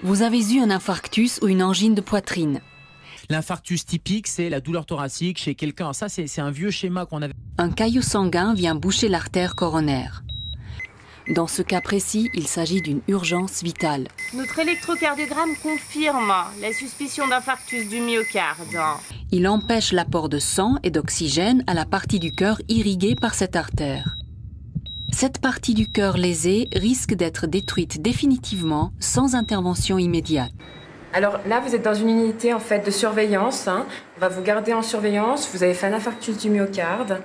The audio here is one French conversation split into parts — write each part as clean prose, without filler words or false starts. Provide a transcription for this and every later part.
Vous avez eu un infarctus ou une angine de poitrine. L'infarctus typique, c'est la douleur thoracique chez quelqu'un. Ça, c'est un vieux schéma qu'on avait. Un caillot sanguin vient boucher l'artère coronaire. Dans ce cas précis, il s'agit d'une urgence vitale. Notre électrocardiogramme confirme la suspicion d'infarctus du myocarde. Il empêche l'apport de sang et d'oxygène à la partie du cœur irriguée par cette artère. Cette partie du cœur lésée risque d'être détruite définitivement sans intervention immédiate. Alors là, vous êtes dans une unité en fait de surveillance. On va vous garder en surveillance. Vous avez fait un infarctus du myocarde.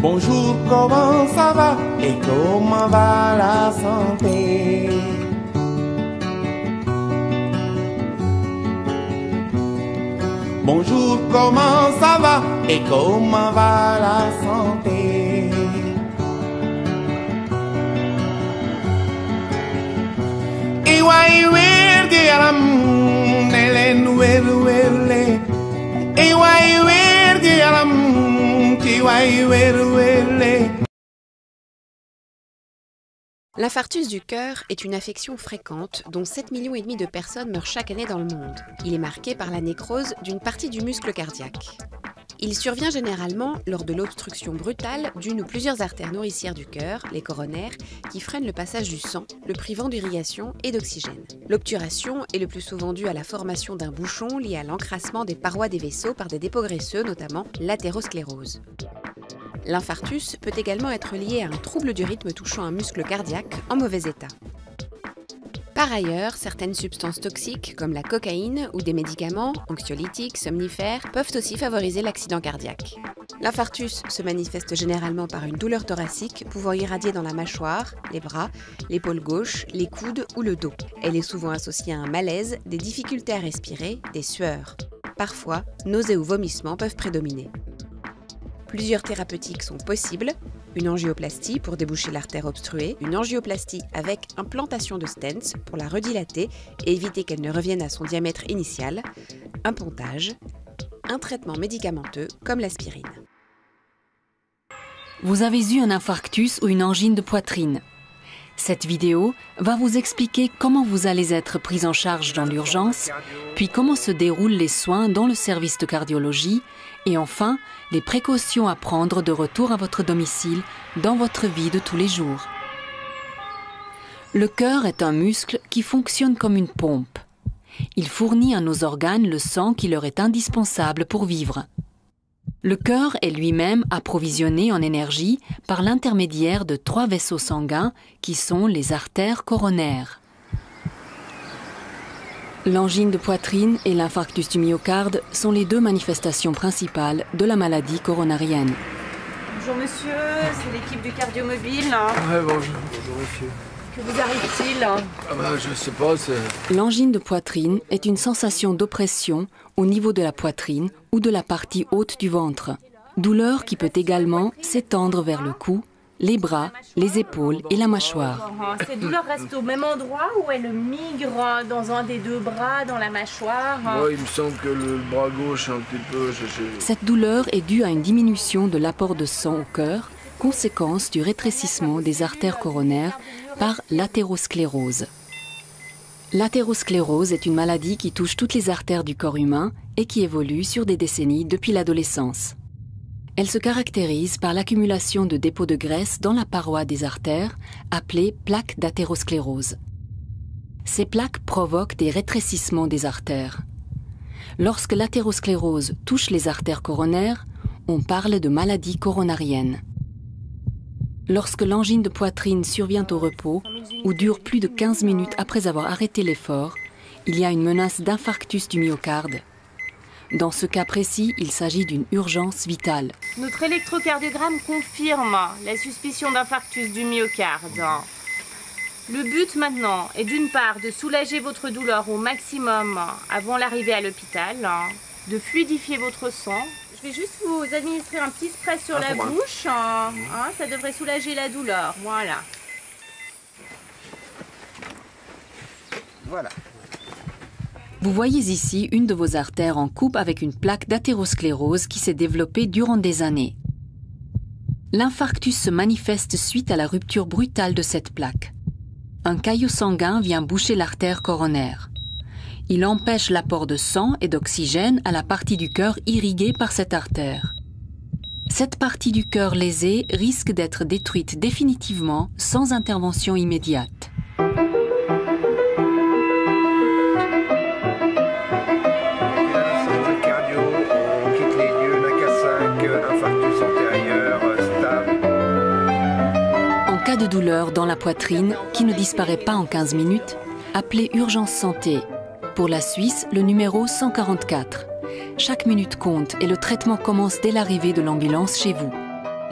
Bonjour, comment ça va et comment va la santé? Bonjour, comment ça va et comment va la santé? L'infarctus du cœur est une affection fréquente dont 7,5 millions de personnes meurent chaque année dans le monde. Il est marqué par la nécrose d'une partie du muscle cardiaque. Il survient généralement lors de l'obstruction brutale d'une ou plusieurs artères nourricières du cœur, les coronaires, qui freinent le passage du sang, le privant d'irrigation et d'oxygène. L'obturation est le plus souvent due à la formation d'un bouchon lié à l'encrassement des parois des vaisseaux par des dépôts graisseux, notamment l'athérosclérose. L'infarctus peut également être lié à un trouble du rythme touchant un muscle cardiaque en mauvais état. Par ailleurs, certaines substances toxiques, comme la cocaïne ou des médicaments, anxiolytiques, somnifères, peuvent aussi favoriser l'accident cardiaque. L'infarctus se manifeste généralement par une douleur thoracique pouvant irradier dans la mâchoire, les bras, l'épaule gauche, les coudes ou le dos. Elle est souvent associée à un malaise, des difficultés à respirer, des sueurs. Parfois, nausées ou vomissements peuvent prédominer. Plusieurs thérapeutiques sont possibles. Une angioplastie pour déboucher l'artère obstruée, une angioplastie avec implantation de stents pour la redilater et éviter qu'elle ne revienne à son diamètre initial, un pontage, un traitement médicamenteux comme l'aspirine. Vous avez eu un infarctus ou une angine de poitrine. Cette vidéo va vous expliquer comment vous allez être pris en charge dans l'urgence, puis comment se déroulent les soins dans le service de cardiologie et enfin, les précautions à prendre de retour à votre domicile dans votre vie de tous les jours. Le cœur est un muscle qui fonctionne comme une pompe. Il fournit à nos organes le sang qui leur est indispensable pour vivre. Le cœur est lui-même approvisionné en énergie par l'intermédiaire de 3 vaisseaux sanguins qui sont les artères coronaires. L'angine de poitrine et l'infarctus du myocarde sont les 2 manifestations principales de la maladie coronarienne. Bonjour monsieur, c'est l'équipe du cardiomobile. Ouais, bonjour monsieur. Que vous arrive-t-il? Je sais pas, c'est... L'angine de poitrine est une sensation d'oppression au niveau de la poitrine ou de la partie haute du ventre. Douleur qui peut également s'étendre vers le cou, les bras, les épaules et la mâchoire. Cette douleur reste au même endroit ou elle migre dans un des 2 bras, dans la mâchoire? Moi, il me semble que le bras gauche un petit peu... Cette douleur est due à une diminution de l'apport de sang au cœur, conséquence du rétrécissement des artères coronaires par l'athérosclérose. L'athérosclérose est une maladie qui touche toutes les artères du corps humain et qui évolue sur des décennies depuis l'adolescence. Elle se caractérise par l'accumulation de dépôts de graisse dans la paroi des artères, appelées plaques d'athérosclérose. Ces plaques provoquent des rétrécissements des artères. Lorsque l'athérosclérose touche les artères coronaires, on parle de maladie coronarienne. Lorsque l'angine de poitrine survient au repos ou dure plus de 15 minutes après avoir arrêté l'effort, il y a une menace d'infarctus du myocarde. Dans ce cas précis, il s'agit d'une urgence vitale. Notre électrocardiogramme confirme la suspicion d'infarctus du myocarde. Le but maintenant est d'une part de soulager votre douleur au maximum avant l'arrivée à l'hôpital, de fluidifier votre sang. Je vais juste vous administrer un petit spray sur la bouche, ça devrait soulager la douleur, voilà. Voilà. Vous voyez ici une de vos artères en coupe avec une plaque d'athérosclérose qui s'est développée durant des années. L'infarctus se manifeste suite à la rupture brutale de cette plaque. Un caillot sanguin vient boucher l'artère coronaire. Il empêche l'apport de sang et d'oxygène à la partie du cœur irriguée par cette artère. Cette partie du cœur lésée risque d'être détruite définitivement sans intervention immédiate. En cas de douleur dans la poitrine qui ne disparaît pas en 15 minutes, appelez Urgence Santé. Pour la Suisse, le numéro 144. Chaque minute compte et le traitement commence dès l'arrivée de l'ambulance chez vous.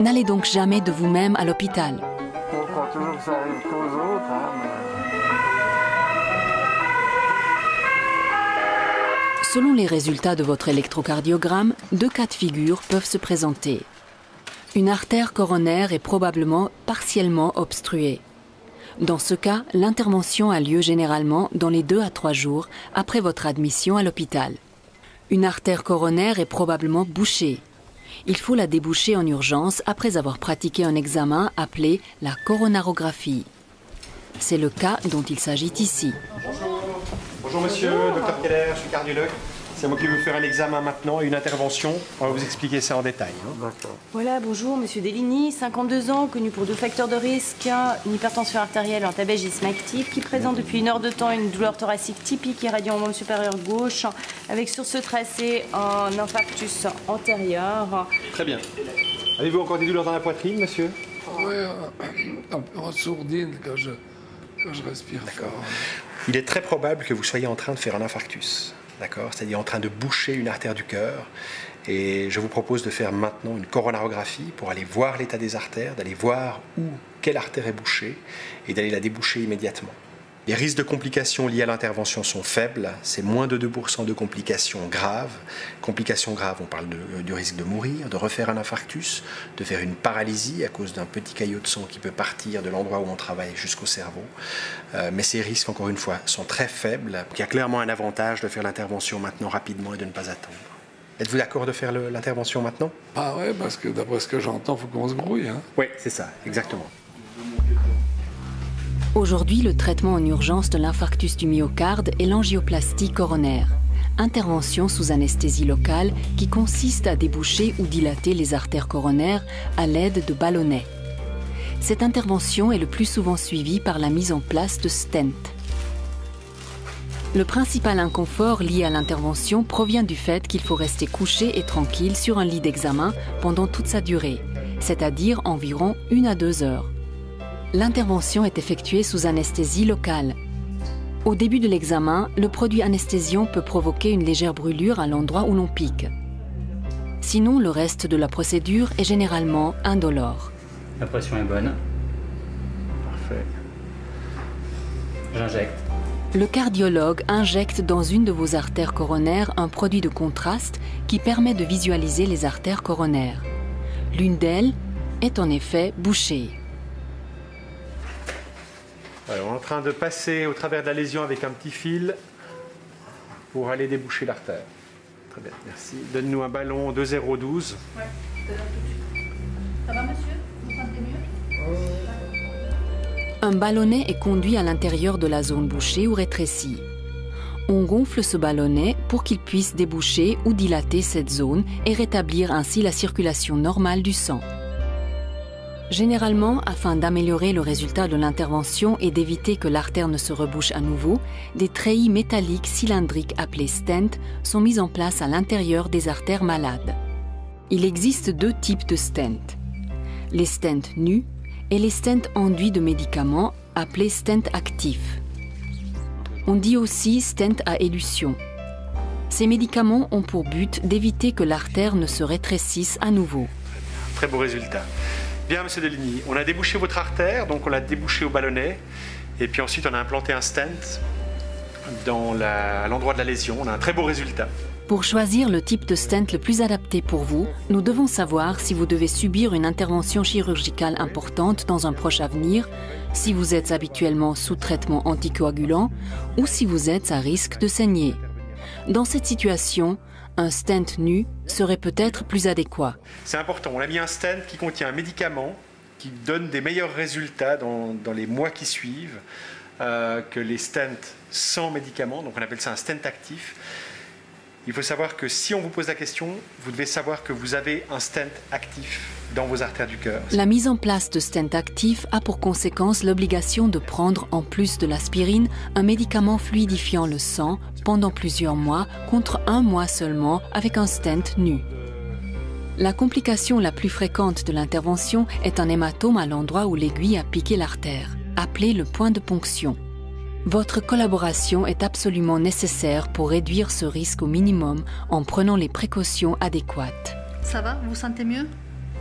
N'allez donc jamais de vous-même à l'hôpital. On croit toujours que ça arrive qu'aux autres, hein, Selon les résultats de votre électrocardiogramme, 2 cas de figure peuvent se présenter. Une artère coronaire est probablement partiellement obstruée. Dans ce cas, l'intervention a lieu généralement dans les 2 à 3 jours après votre admission à l'hôpital. Une artère coronaire est probablement bouchée. Il faut la déboucher en urgence après avoir pratiqué un examen appelé la coronarographie. C'est le cas dont il s'agit ici. Bonjour monsieur, docteur Keller, je suis cardiologue. C'est moi qui vais vous faire un examen maintenant et une intervention. On va vous expliquer ça en détail. D'accord. Voilà, bonjour, monsieur Deligny, 52 ans, connu pour 2 facteurs de risque, une hypertension artérielle, un tabagisme actif, qui présente depuis 1 heure de temps une douleur thoracique typique irradiant au membre supérieur gauche, avec sur ce tracé un infarctus antérieur. Très bien. Avez-vous encore des douleurs dans la poitrine, monsieur? Oui, un peu en sourdine quand je respire fort. Il est très probable que vous soyez en train de faire un infarctus. D'accord, c'est-à-dire en train de boucher une artère du cœur. Et je vous propose de faire maintenant une coronarographie pour aller voir l'état des artères, d'aller voir quelle artère est bouchée et d'aller la déboucher immédiatement. Les risques de complications liées à l'intervention sont faibles, c'est moins de 2% de complications graves. Complications graves, on parle du risque de mourir, de refaire un infarctus, de faire une paralysie à cause d'un petit caillot de sang qui peut partir de l'endroit où on travaille jusqu'au cerveau. Mais ces risques, encore une fois, sont très faibles. Il y a clairement un avantage de faire l'intervention maintenant rapidement et de ne pas attendre. Êtes-vous d'accord de faire l'intervention maintenant? Ah ouais, parce que d'après ce que j'entends, il faut qu'on se grouille. Hein. Oui, c'est ça, exactement. Aujourd'hui, le traitement en urgence de l'infarctus du myocarde est l'angioplastie coronaire. Intervention sous anesthésie locale qui consiste à déboucher ou dilater les artères coronaires à l'aide de ballonnets. Cette intervention est le plus souvent suivie par la mise en place de stents. Le principal inconfort lié à l'intervention provient du fait qu'il faut rester couché et tranquille sur un lit d'examen pendant toute sa durée, c'est-à-dire environ 1 à 2 heures. L'intervention est effectuée sous anesthésie locale. Au début de l'examen, le produit anesthésiant peut provoquer une légère brûlure à l'endroit où l'on pique. Sinon, le reste de la procédure est généralement indolore. La pression est bonne. Parfait. J'injecte. Le cardiologue injecte dans une de vos artères coronaires un produit de contraste qui permet de visualiser les artères coronaires. L'une d'elles est en effet bouchée. Voilà, on est en train de passer au travers de la lésion avec un petit fil pour aller déboucher l'artère. Très bien, merci. Donne-nous un ballon 2,012. Ouais, je te donne tout de suite. Ça va, monsieur? Vous sentez mieux? Un ballonnet est conduit à l'intérieur de la zone bouchée ou rétrécie. On gonfle ce ballonnet pour qu'il puisse déboucher ou dilater cette zone et rétablir ainsi la circulation normale du sang. Généralement, afin d'améliorer le résultat de l'intervention et d'éviter que l'artère ne se rebouche à nouveau, des treillis métalliques cylindriques appelés stents sont mis en place à l'intérieur des artères malades. Il existe 2 types de stents, les stents nus et les stents enduits de médicaments appelés stents actifs. On dit aussi stents à élution. Ces médicaments ont pour but d'éviter que l'artère ne se rétrécisse à nouveau. Très beau résultat. Bien, monsieur Deligny, on a débouché votre artère, donc on l'a débouché au ballonnet, et puis ensuite on a implanté un stent à l'endroit de la lésion. On a un très beau résultat. Pour choisir le type de stent le plus adapté pour vous, nous devons savoir si vous devez subir une intervention chirurgicale importante dans un proche avenir, si vous êtes habituellement sous traitement anticoagulant ou si vous êtes à risque de saigner. Dans cette situation, un stent nu serait peut-être plus adéquat. C'est important, on a mis un stent qui contient un médicament qui donne des meilleurs résultats dans les mois qui suivent. que les stents sans médicaments, donc on appelle ça un stent actif. Il faut savoir que si on vous pose la question, vous devez savoir que vous avez un stent actif dans vos artères du cœur. La mise en place de stents actifs a pour conséquence l'obligation de prendre, en plus de l'aspirine, un médicament fluidifiant le sang pendant plusieurs mois, contre 1 mois seulement avec un stent nu. La complication la plus fréquente de l'intervention est un hématome à l'endroit où l'aiguille a piqué l'artère, appelé le point de ponction. Votre collaboration est absolument nécessaire pour réduire ce risque au minimum en prenant les précautions adéquates. Ça va? Vous vous sentez mieux?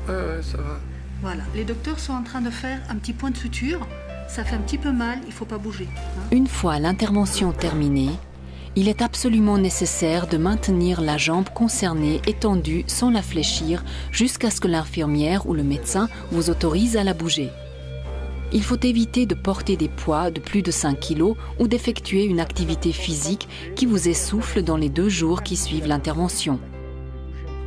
Ouais, ça va. Voilà, les docteurs sont en train de faire un petit point de suture. Ça fait un petit peu mal, il ne faut pas bouger. Une fois l'intervention terminée, il est absolument nécessaire de maintenir la jambe concernée étendue sans la fléchir jusqu'à ce que l'infirmière ou le médecin vous autorise à la bouger. Il faut éviter de porter des poids de plus de 5 kg ou d'effectuer une activité physique qui vous essouffle dans les 2 jours qui suivent l'intervention.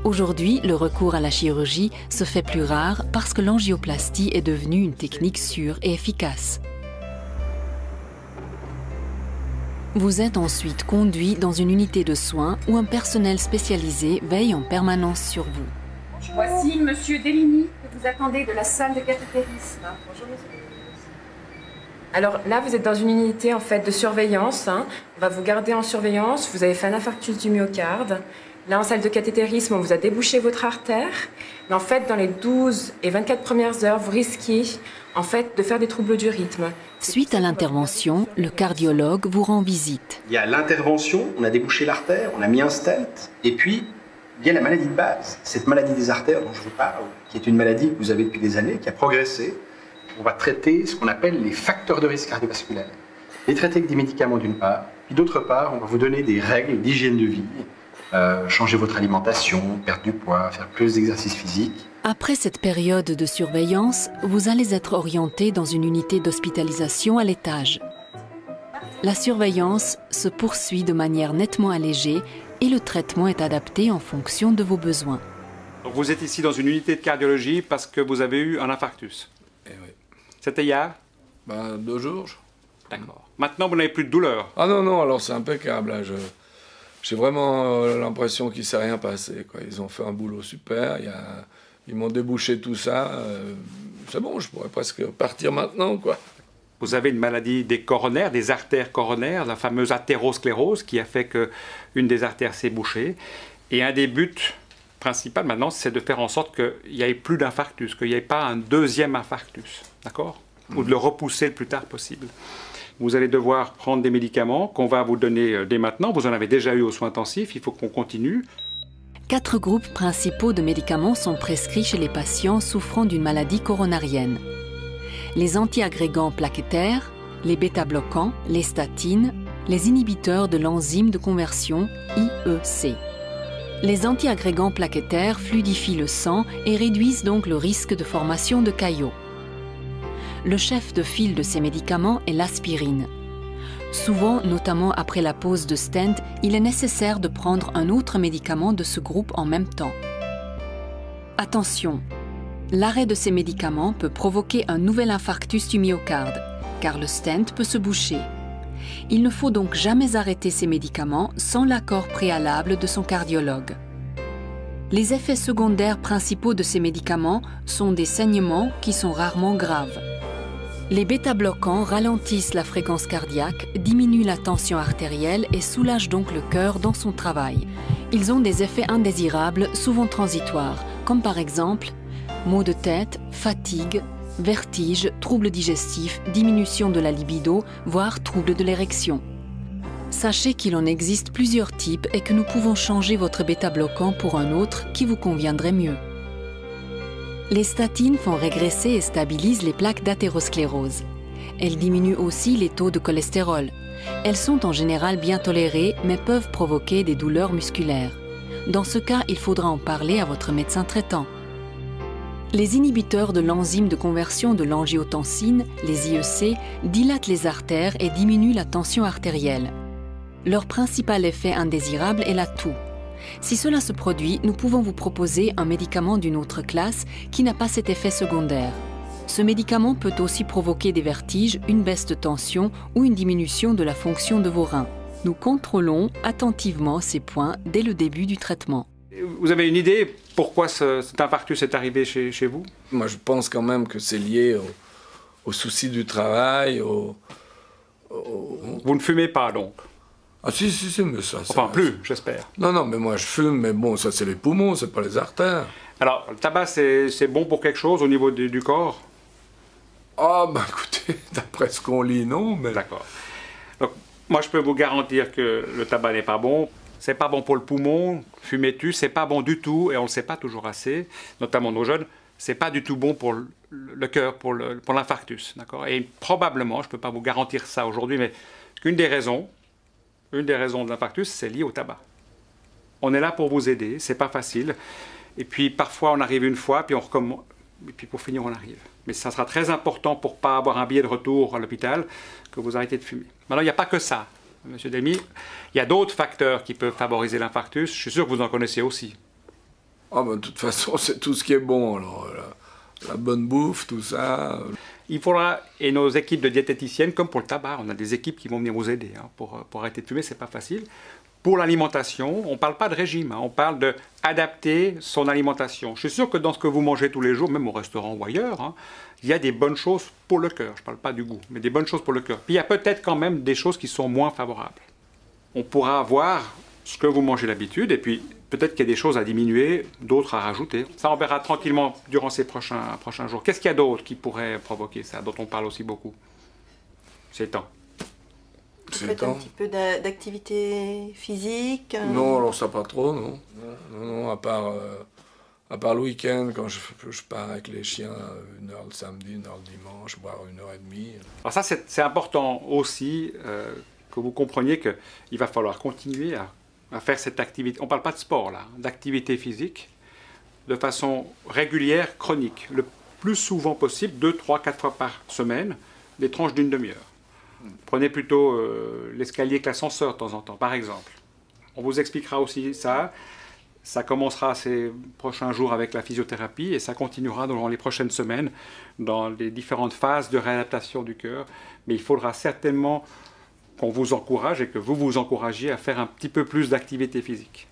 Aujourd'hui, le recours à la chirurgie se fait plus rare parce que l'angioplastie est devenue une technique sûre et efficace. Vous êtes ensuite conduit dans une unité de soins où un personnel spécialisé veille en permanence sur vous. Voici Monsieur Deligny, que vous attendez de la salle de cathétérisme. Bonjour, monsieur. Alors là, vous êtes dans une unité en fait de surveillance. On va vous garder en surveillance. Vous avez fait un infarctus du myocarde. Là, en salle de cathétérisme, on vous a débouché votre artère. Mais en fait, dans les 12 et 24 premières heures, vous risquez en fait de faire des troubles du rythme. Suite à l'intervention, le cardiologue vous rend visite. Il y a l'intervention, on a débouché l'artère, on a mis un stent, et puis il y a la maladie de base, cette maladie des artères dont je vous parle, qui est une maladie que vous avez depuis des années, qui a progressé. On va traiter ce qu'on appelle les facteurs de risque cardiovasculaire. Les traiter avec des médicaments d'une part, puis d'autre part, on va vous donner des règles d'hygiène de vie, changer votre alimentation, perdre du poids, faire plus d'exercice physique. Après cette période de surveillance, vous allez être orienté dans une unité d'hospitalisation à l'étage. La surveillance se poursuit de manière nettement allégée et le traitement est adapté en fonction de vos besoins. Donc vous êtes ici dans une unité de cardiologie parce que vous avez eu un infarctus. Eh oui. C'était hier? 2 jours. D'accord. Maintenant, vous n'avez plus de douleur? Ah non, alors c'est impeccable. Là. J'ai vraiment l'impression qu'il ne s'est rien passé, quoi. Ils ont fait un boulot super. Ils m'ont débouché tout ça. C'est bon, je pourrais presque partir maintenant, quoi. Vous avez une maladie des coronaires, des artères coronaires, la fameuse athérosclérose qui a fait qu'une des artères s'est bouchée. Et un des buts principaux maintenant, c'est de faire en sorte qu'il n'y ait plus d'infarctus, qu'il n'y ait pas un deuxième infarctus, d'accord? Ou de le repousser le plus tard possible. Vous allez devoir prendre des médicaments qu'on va vous donner dès maintenant. Vous en avez déjà eu aux soins intensifs, il faut qu'on continue. 4 groupes principaux de médicaments sont prescrits chez les patients souffrant d'une maladie coronarienne. Les antiagrégants plaquettaires, les bêta-bloquants, les statines, les inhibiteurs de l'enzyme de conversion IEC. Les antiagrégants plaquettaires fluidifient le sang et réduisent donc le risque de formation de caillots. Le chef de file de ces médicaments est l'aspirine. Souvent, notamment après la pose de stent, il est nécessaire de prendre un autre médicament de ce groupe en même temps. Attention, l'arrêt de ces médicaments peut provoquer un nouvel infarctus du myocarde, car le stent peut se boucher. Il ne faut donc jamais arrêter ces médicaments sans l'accord préalable de son cardiologue. Les effets secondaires principaux de ces médicaments sont des saignements qui sont rarement graves. Les bêta-bloquants ralentissent la fréquence cardiaque, diminuent la tension artérielle et soulagent donc le cœur dans son travail. Ils ont des effets indésirables, souvent transitoires, comme par exemple maux de tête, fatigue, vertige, troubles digestifs, diminution de la libido, voire troubles de l'érection. Sachez qu'il en existe plusieurs types et que nous pouvons changer votre bêta-bloquant pour un autre qui vous conviendrait mieux. Les statines font régresser et stabilisent les plaques d'athérosclérose. Elles diminuent aussi les taux de cholestérol. Elles sont en général bien tolérées, mais peuvent provoquer des douleurs musculaires. Dans ce cas, il faudra en parler à votre médecin traitant. Les inhibiteurs de l'enzyme de conversion de l'angiotensine, les IEC, dilatent les artères et diminuent la tension artérielle. Leur principal effet indésirable est la toux. Si cela se produit, nous pouvons vous proposer un médicament d'une autre classe qui n'a pas cet effet secondaire. Ce médicament peut aussi provoquer des vertiges, une baisse de tension ou une diminution de la fonction de vos reins. Nous contrôlons attentivement ces points dès le début du traitement. Vous avez une idée pourquoi cet infarctus est arrivé chez vous? Moi, je pense quand même que c'est lié au souci du travail, Vous ne fumez pas, donc? Ah si, mais ça... Enfin, plus, j'espère. Non, mais moi je fume, mais bon, ça c'est les poumons, c'est pas les artères. Alors, le tabac, c'est bon pour quelque chose au niveau du corps? Ah, ben écoutez, d'après ce qu'on lit, non, mais... D'accord. Donc, moi, je peux vous garantir que le tabac n'est pas bon. C'est pas bon pour le poumon, fumez-tu, c'est pas bon du tout, et on le sait pas toujours assez, notamment nos jeunes, c'est pas du tout bon pour le cœur, pour l'infarctus, d'accord? Et probablement, je peux pas vous garantir ça aujourd'hui, mais une des raisons de l'infarctus, c'est lié au tabac. On est là pour vous aider, c'est pas facile, et puis parfois on arrive une fois, puis on recommence, et puis pour finir on arrive. Mais ça sera très important pour pas avoir un billet de retour à l'hôpital que vous arrêtez de fumer. Maintenant, il n'y a pas que ça. Monsieur Delmy, il y a d'autres facteurs qui peuvent favoriser l'infarctus. Je suis sûr que vous en connaissez aussi. Ah ben, de toute façon, c'est tout ce qui est bon. Alors, la bonne bouffe, tout ça. Il faudra, et nos équipes de diététiciennes, comme pour le tabac, on a des équipes qui vont venir vous aider. Hein, pour arrêter de fumer, c'est pas facile. Pour l'alimentation, on ne parle pas de régime, hein, on parle d'adapter son alimentation. Je suis sûr que dans ce que vous mangez tous les jours, même au restaurant ou ailleurs, hein, il y a des bonnes choses pour le cœur. Je ne parle pas du goût, mais des bonnes choses pour le cœur. Puis il y a peut-être quand même des choses qui sont moins favorables. On pourra voir ce que vous mangez d'habitude, et puis peut-être qu'il y a des choses à diminuer, d'autres à rajouter. Ça, on verra tranquillement durant ces prochains jours. Qu'est-ce qu'il y a d'autre qui pourrait provoquer ça, dont on parle aussi beaucoup ces temps? Vous faites un petit peu d'activité physique? Non, alors ça pas trop, non. Non, à part le week-end, quand je pars avec les chiens, 1 heure le samedi, 1 heure le dimanche, voire 1h30. Alors ça, c'est important aussi que vous compreniez qu'il va falloir continuer à faire cette activité. On ne parle pas de sport, là, d'activité physique, de façon régulière, chronique. Le plus souvent possible, 2, 3, 4 fois par semaine, des tranches d'1 demi-heure. Prenez plutôt l'escalier avec l'ascenseur de temps en temps, par exemple. On vous expliquera aussi ça. Ça commencera ces prochains jours avec la physiothérapie et ça continuera dans les prochaines semaines dans les différentes phases de réadaptation du cœur. Mais il faudra certainement qu'on vous encourage et que vous vous encouragiez à faire un petit peu plus d'activité physique.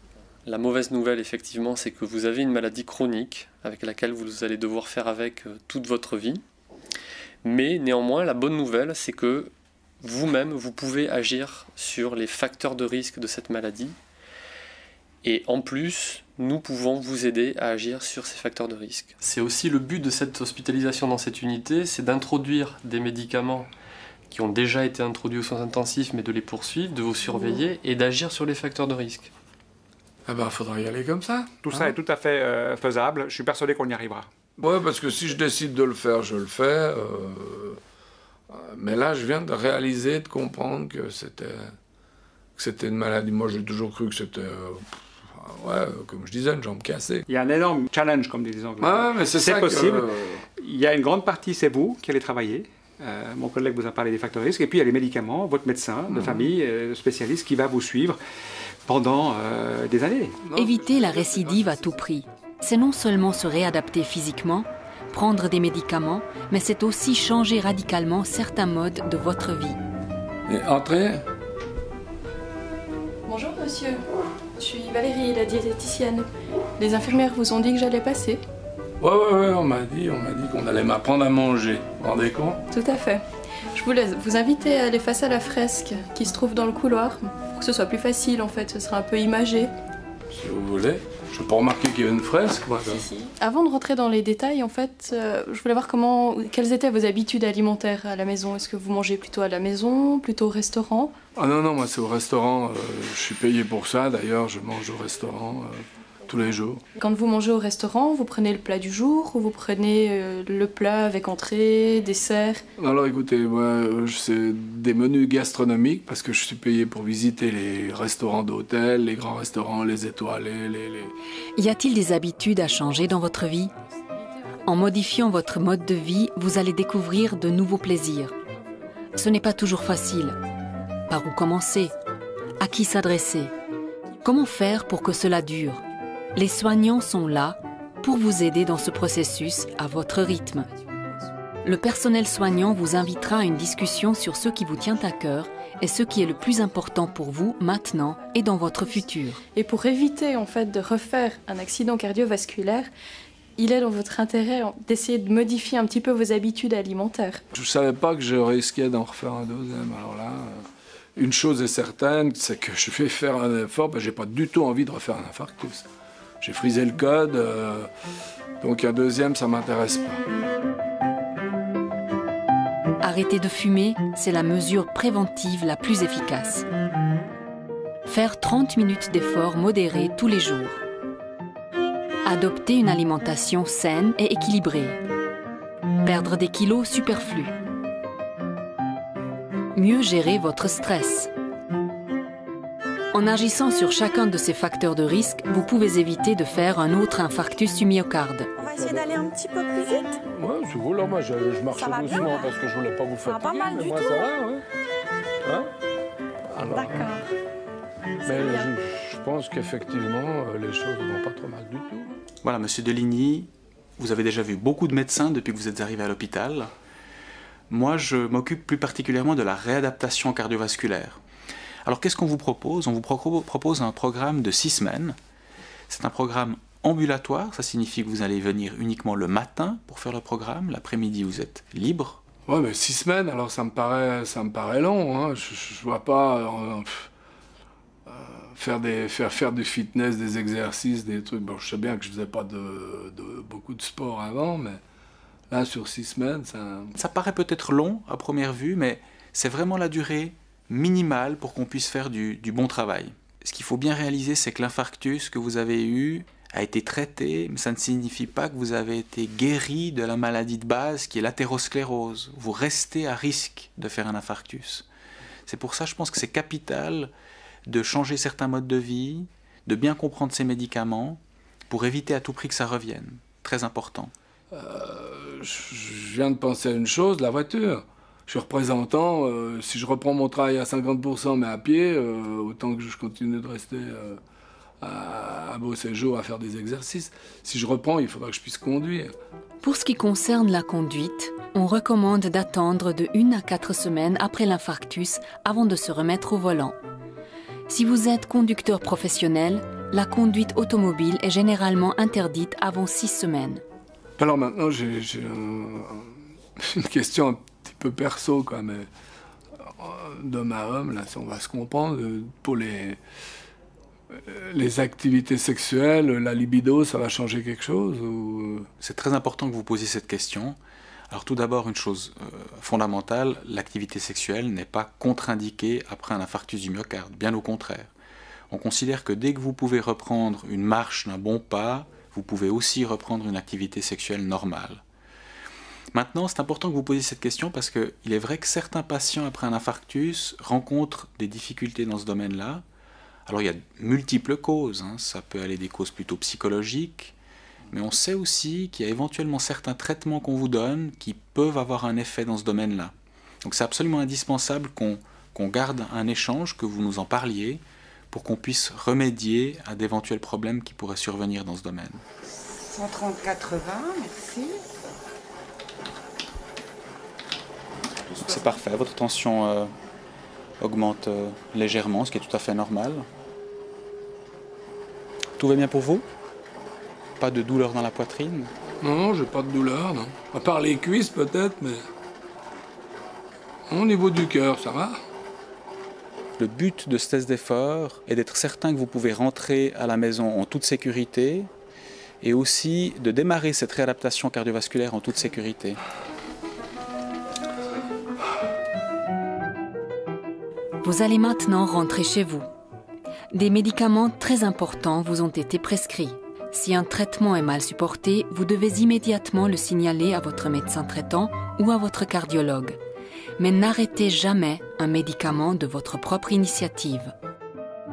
La mauvaise nouvelle, effectivement, c'est que vous avez une maladie chronique avec laquelle vous allez devoir faire avec toute votre vie. Mais néanmoins, la bonne nouvelle, c'est que vous-même, vous pouvez agir sur les facteurs de risque de cette maladie. Et en plus, nous pouvons vous aider à agir sur ces facteurs de risque. C'est aussi le but de cette hospitalisation dans cette unité, c'est d'introduire des médicaments qui ont déjà été introduits aux soins intensifs, mais de les poursuivre, de vous surveiller et d'agir sur les facteurs de risque. Ah ben, il faudra y aller comme ça. Tout ça est tout à fait faisable. Je suis persuadé qu'on y arrivera. Ouais, parce que si je décide de le faire, je le fais. Mais là, je viens de réaliser, de comprendre que c'était une maladie. Moi, j'ai toujours cru que c'était, comme je disais, une jambe cassée. Il y a un énorme challenge, comme disent les Anglais. Ah, mais c'est possible. Il y a une grande partie, c'est vous qui allez travailler. Mon collègue vous a parlé des facteurs de risque. Et puis, il y a les médicaments, votre médecin de famille, spécialiste, qui va vous suivre pendant des années. Éviter la récidive à tout prix. C'est non seulement se réadapter physiquement, prendre des médicaments, mais c'est aussi changer radicalement certains modes de votre vie. Et entrez. Bonjour monsieur, je suis Valérie, la diététicienne. Les infirmières vous ont dit que j'allais passer? Ouais, on m'a dit qu'on allait m'apprendre à manger. Vous vous rendez compte? Tout à fait. Je voulais vous inviter à aller face à la fresque qui se trouve dans le couloir, pour que ce soit plus facile en fait, ce sera un peu imagé. Si vous voulez. Je n'ai pas remarqué qu'il y avait une fresque, moi. Si. Avant de rentrer dans les détails, en fait, je voulais voir quelles étaient vos habitudes alimentaires à la maison. Est-ce que vous mangez plutôt à la maison, plutôt au restaurant? Ah non, moi c'est au restaurant. Je suis payé pour ça. D'ailleurs, je mange au restaurant tous les jours. Quand vous mangez au restaurant, vous prenez le plat du jour ou vous prenez le plat avec entrée, dessert? Alors écoutez, moi c'est des menus gastronomiques parce que je suis payé pour visiter les restaurants d'hôtel, les grands restaurants, les étoilés, Y a-t-il des habitudes à changer dans votre vie? En modifiant votre mode de vie, vous allez découvrir de nouveaux plaisirs. Ce n'est pas toujours facile. Par où commencer? À qui s'adresser? Comment faire pour que cela dure? Les soignants sont là pour vous aider dans ce processus à votre rythme. le personnel soignant vous invitera à une discussion sur ce qui vous tient à cœur et ce qui est le plus important pour vous maintenant et dans votre futur. Et pour éviter en fait de refaire un accident cardiovasculaire, il est dans votre intérêt d'essayer de modifier un petit peu vos habitudes alimentaires. Je ne savais pas que je risquais d'en refaire un deuxième. Alors là, une chose est certaine, c'est que je vais faire un effort, je n'ai pas du tout envie de refaire un infarctus. J'ai frisé le code, donc un deuxième, ça ne m'intéresse pas. Arrêter de fumer, c'est la mesure préventive la plus efficace. Faire 30 minutes d'effort modéré tous les jours. Adopter une alimentation saine et équilibrée. Perdre des kilos superflus. Mieux gérer votre stress. En agissant sur chacun de ces facteurs de risque, vous pouvez éviter de faire un autre infarctus du myocarde. On va essayer d'aller un petit peu plus vite. Ouais, c'est vous là, moi je marche doucement parce que je voulais pas vous fatiguer. Pas mal mais du moi, tout. ça va, ouais. Hein? D'accord. Mais je pense qu'effectivement, les choses ne vont pas trop mal du tout. Voilà, monsieur Deligny, vous avez déjà vu beaucoup de médecins depuis que vous êtes arrivé à l'hôpital. Moi, je m'occupe plus particulièrement de la réadaptation cardiovasculaire. Alors, qu'est-ce qu'on vous propose? On vous propose un programme de 6 semaines. C'est un programme ambulatoire, ça signifie que vous allez venir uniquement le matin pour faire le programme. L'après-midi, vous êtes libre. Ouais, mais 6 semaines, alors ça me paraît long. Hein. Je vois pas faire du fitness, des exercices, des trucs. Bon, je sais bien que je faisais pas beaucoup de sport avant, mais là, sur 6 semaines, ça paraît peut-être long à première vue, mais c'est vraiment la durée minimale pour qu'on puisse faire du bon travail. Ce qu'il faut bien réaliser, c'est que l'infarctus que vous avez eu a été traité, mais ça ne signifie pas que vous avez été guéri de la maladie de base qui est l'athérosclérose. Vous restez à risque de faire un infarctus. C'est pour ça, je pense que c'est capital de changer certains modes de vie, de bien comprendre ses médicaments, pour éviter à tout prix que ça revienne. Très important. Je viens de penser à une chose, la voiture. Je suis représentant, si je reprends mon travail à 50% mais à pied, autant que je continue de rester à beau séjour à faire des exercices. Si je reprends, il faudra que je puisse conduire. Pour ce qui concerne la conduite, on recommande d'attendre de 1 à 4 semaines après l'infarctus avant de se remettre au volant. Si vous êtes conducteur professionnel, la conduite automobile est généralement interdite avant 6 semaines. Alors maintenant, j'ai une question un petit peu perso, quoi, mais d'homme à homme, là, si on va se comprendre, pour les activités sexuelles, la libido, ça va changer quelque chose ou... C'est très important que vous posiez cette question. Alors tout d'abord, une chose fondamentale, l'activité sexuelle n'est pas contre-indiquée après un infarctus du myocarde, bien au contraire. On considère que dès que vous pouvez reprendre une marche d'un bon pas, vous pouvez aussi reprendre une activité sexuelle normale. Maintenant, c'est important que vous posiez cette question parce qu'il est vrai que certains patients après un infarctus rencontrent des difficultés dans ce domaine-là. Alors il y a multiples causes, hein. Ça peut aller des causes plutôt psychologiques, mais on sait aussi qu'il y a éventuellement certains traitements qu'on vous donne qui peuvent avoir un effet dans ce domaine-là. Donc c'est absolument indispensable qu'on garde un échange, que vous nous en parliez, pour qu'on puisse remédier à d'éventuels problèmes qui pourraient survenir dans ce domaine. 130-80, merci. C'est parfait, votre tension augmente légèrement, ce qui est tout à fait normal. Tout va bien pour vous? Pas de douleur dans la poitrine? Non, j'ai pas de douleur, non. À part les cuisses peut-être, mais... Au niveau du cœur, ça va? Le but de ce test d'effort est d'être certain que vous pouvez rentrer à la maison en toute sécurité et aussi de démarrer cette réadaptation cardiovasculaire en toute sécurité. Vous allez maintenant rentrer chez vous. Des médicaments très importants vous ont été prescrits. Si un traitement est mal supporté, vous devez immédiatement le signaler à votre médecin traitant ou à votre cardiologue. Mais n'arrêtez jamais un médicament de votre propre initiative.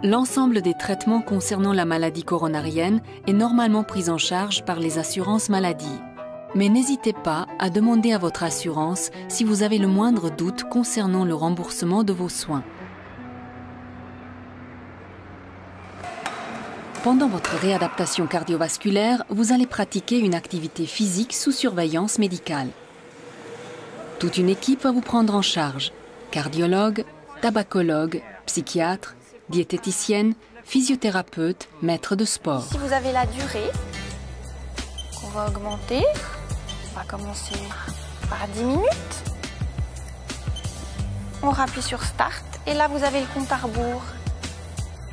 L'ensemble des traitements concernant la maladie coronarienne est normalement pris en charge par les assurances maladie. Mais n'hésitez pas à demander à votre assurance si vous avez le moindre doute concernant le remboursement de vos soins. Pendant votre réadaptation cardiovasculaire, vous allez pratiquer une activité physique sous surveillance médicale. Toute une équipe va vous prendre en charge. Cardiologue, tabacologue, psychiatre, diététicienne, physiothérapeute, maître de sport. Si vous avez la durée qu'on va augmenter, on va commencer par 10 minutes. On rappuie sur Start et là vous avez le compte à rebours.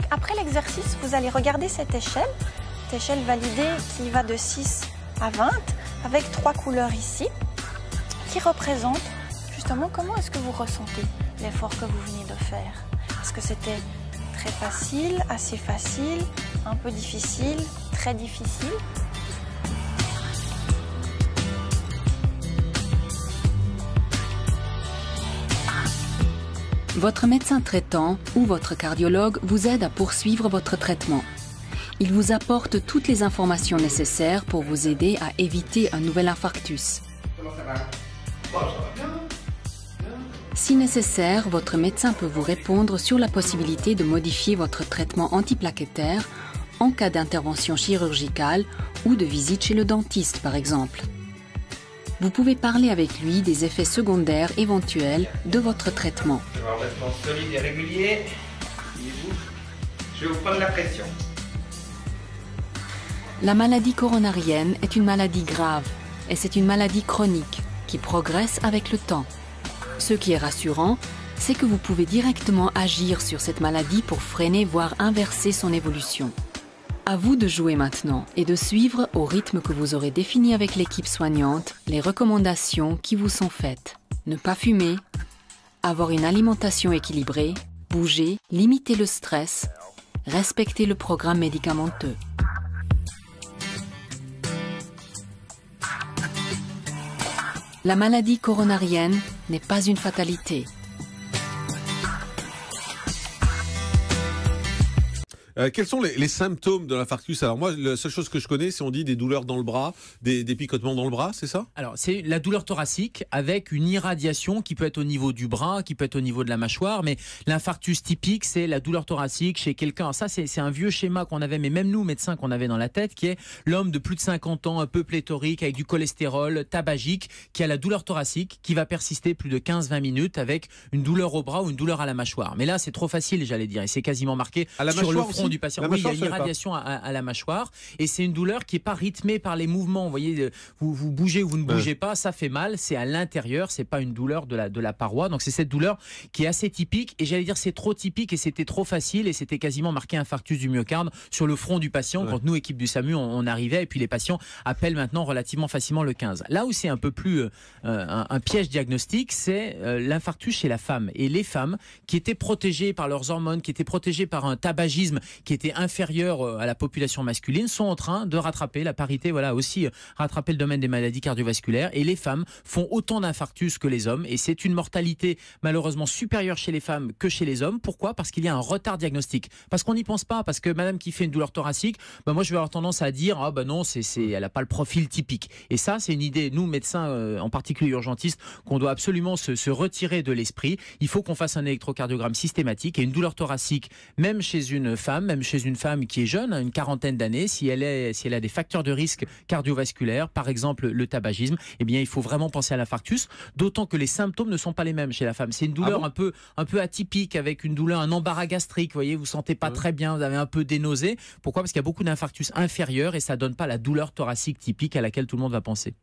Après l'exercice, vous allez regarder cette échelle validée qui va de 6 à 20 avec 3 couleurs ici qui représentent justement comment est-ce que vous ressentez l'effort que vous venez de faire. Est-ce que c'était très facile, assez facile, un peu difficile, très difficile? Votre médecin traitant ou votre cardiologue vous aide à poursuivre votre traitement. Il vous apporte toutes les informations nécessaires pour vous aider à éviter un nouvel infarctus. Si nécessaire, votre médecin peut vous répondre sur la possibilité de modifier votre traitement antiplaquettaire en cas d'intervention chirurgicale ou de visite chez le dentiste, par exemple. Vous pouvez parler avec lui des effets secondaires éventuels de votre traitement. Je vais avoir un battement solide et régulier. Je vais vous prendre la pression. La maladie coronarienne est une maladie grave et c'est une maladie chronique qui progresse avec le temps. Ce qui est rassurant, c'est que vous pouvez directement agir sur cette maladie pour freiner voire inverser son évolution. À vous de jouer maintenant et de suivre au rythme que vous aurez défini avec l'équipe soignante les recommandations qui vous sont faites. Ne pas fumer, avoir une alimentation équilibrée, bouger, limiter le stress, respecter le programme médicamenteux. La maladie coronarienne n'est pas une fatalité. Quels sont les symptômes de l'infarctus? Alors moi, la seule chose que je connais, c'est on dit des douleurs dans le bras, des picotements dans le bras, c'est ça? Alors c'est la douleur thoracique avec une irradiation qui peut être au niveau du bras, qui peut être au niveau de la mâchoire, mais l'infarctus typique, c'est la douleur thoracique chez quelqu'un. Ça, c'est un vieux schéma qu'on avait, mais même nous, médecins, qu'on avait dans la tête, qui est l'homme de plus de 50 ans, un peu pléthorique, avec du cholestérol, tabagique, qui a la douleur thoracique, qui va persister plus de 15-20 minutes avec une douleur au bras ou une douleur à la mâchoire. Mais là, c'est trop facile, j'allais dire, et c'est quasiment marqué sur le front du patient. Oui, il y a une irradiation à la mâchoire et c'est une douleur qui n'est pas rythmée par les mouvements. Vous voyez, vous bougez ou vous ne bougez pas, ça fait mal, c'est à l'intérieur, c'est pas une douleur de la paroi. Donc c'est cette douleur qui est assez typique et j'allais dire c'est trop typique et c'était trop facile et c'était quasiment marqué infarctus du myocarde sur le front du patient quand nous, équipe du SAMU, on arrivait et puis les patients appellent maintenant relativement facilement le 15. Là où c'est un peu plus un piège diagnostique, c'est l'infarctus chez la femme et les femmes qui étaient protégées par leurs hormones, qui étaient protégées par un tabagisme qui était inférieure à la population masculine, sont en train de rattraper la parité, voilà, aussi rattraper le domaine des maladies cardiovasculaires. Et les femmes font autant d'infarctus que les hommes. Et c'est une mortalité malheureusement supérieure chez les femmes que chez les hommes. Pourquoi? Parce qu'il y a un retard diagnostique. Parce qu'on n'y pense pas. Parce que madame qui fait une douleur thoracique, moi je vais avoir tendance à dire ah non, elle n'a pas le profil typique. Et ça, c'est une idée, nous médecins, en particulier urgentistes, qu'on doit absolument se retirer de l'esprit. Il faut qu'on fasse un électrocardiogramme systématique. Et une douleur thoracique, même chez une femme, même chez une femme qui est jeune, une quarantaine d'années, si elle a des facteurs de risque cardiovasculaires, par exemple le tabagisme, eh bien il faut vraiment penser à l'infarctus, d'autant que les symptômes ne sont pas les mêmes chez la femme. C'est une douleur un peu atypique, avec une douleur, un embarras gastrique, vous voyez, vous sentez pas très bien, vous avez un peu des nausées. Pourquoi? Parce qu'il y a beaucoup d'infarctus inférieurs et ça donne pas la douleur thoracique typique à laquelle tout le monde va penser.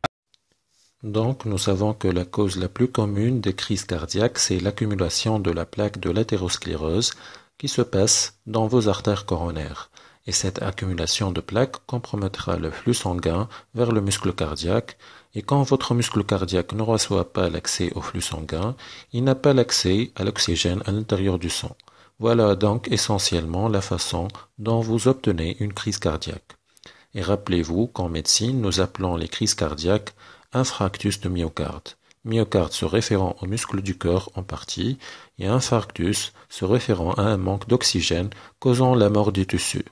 Donc, nous savons que la cause la plus commune des crises cardiaques, c'est l'accumulation de la plaque de l'athérosclérose qui se passe dans vos artères coronaires. Et cette accumulation de plaques compromettra le flux sanguin vers le muscle cardiaque. Et quand votre muscle cardiaque ne reçoit pas l'accès au flux sanguin, il n'a pas l'accès à l'oxygène à l'intérieur du sang. Voilà donc essentiellement la façon dont vous obtenez une crise cardiaque. Et rappelez-vous qu'en médecine, nous appelons les crises cardiaques infarctus de myocarde. Myocarde se référant au muscle du cœur en partie, et infarctus se référant à un manque d'oxygène causant la mort du tissu.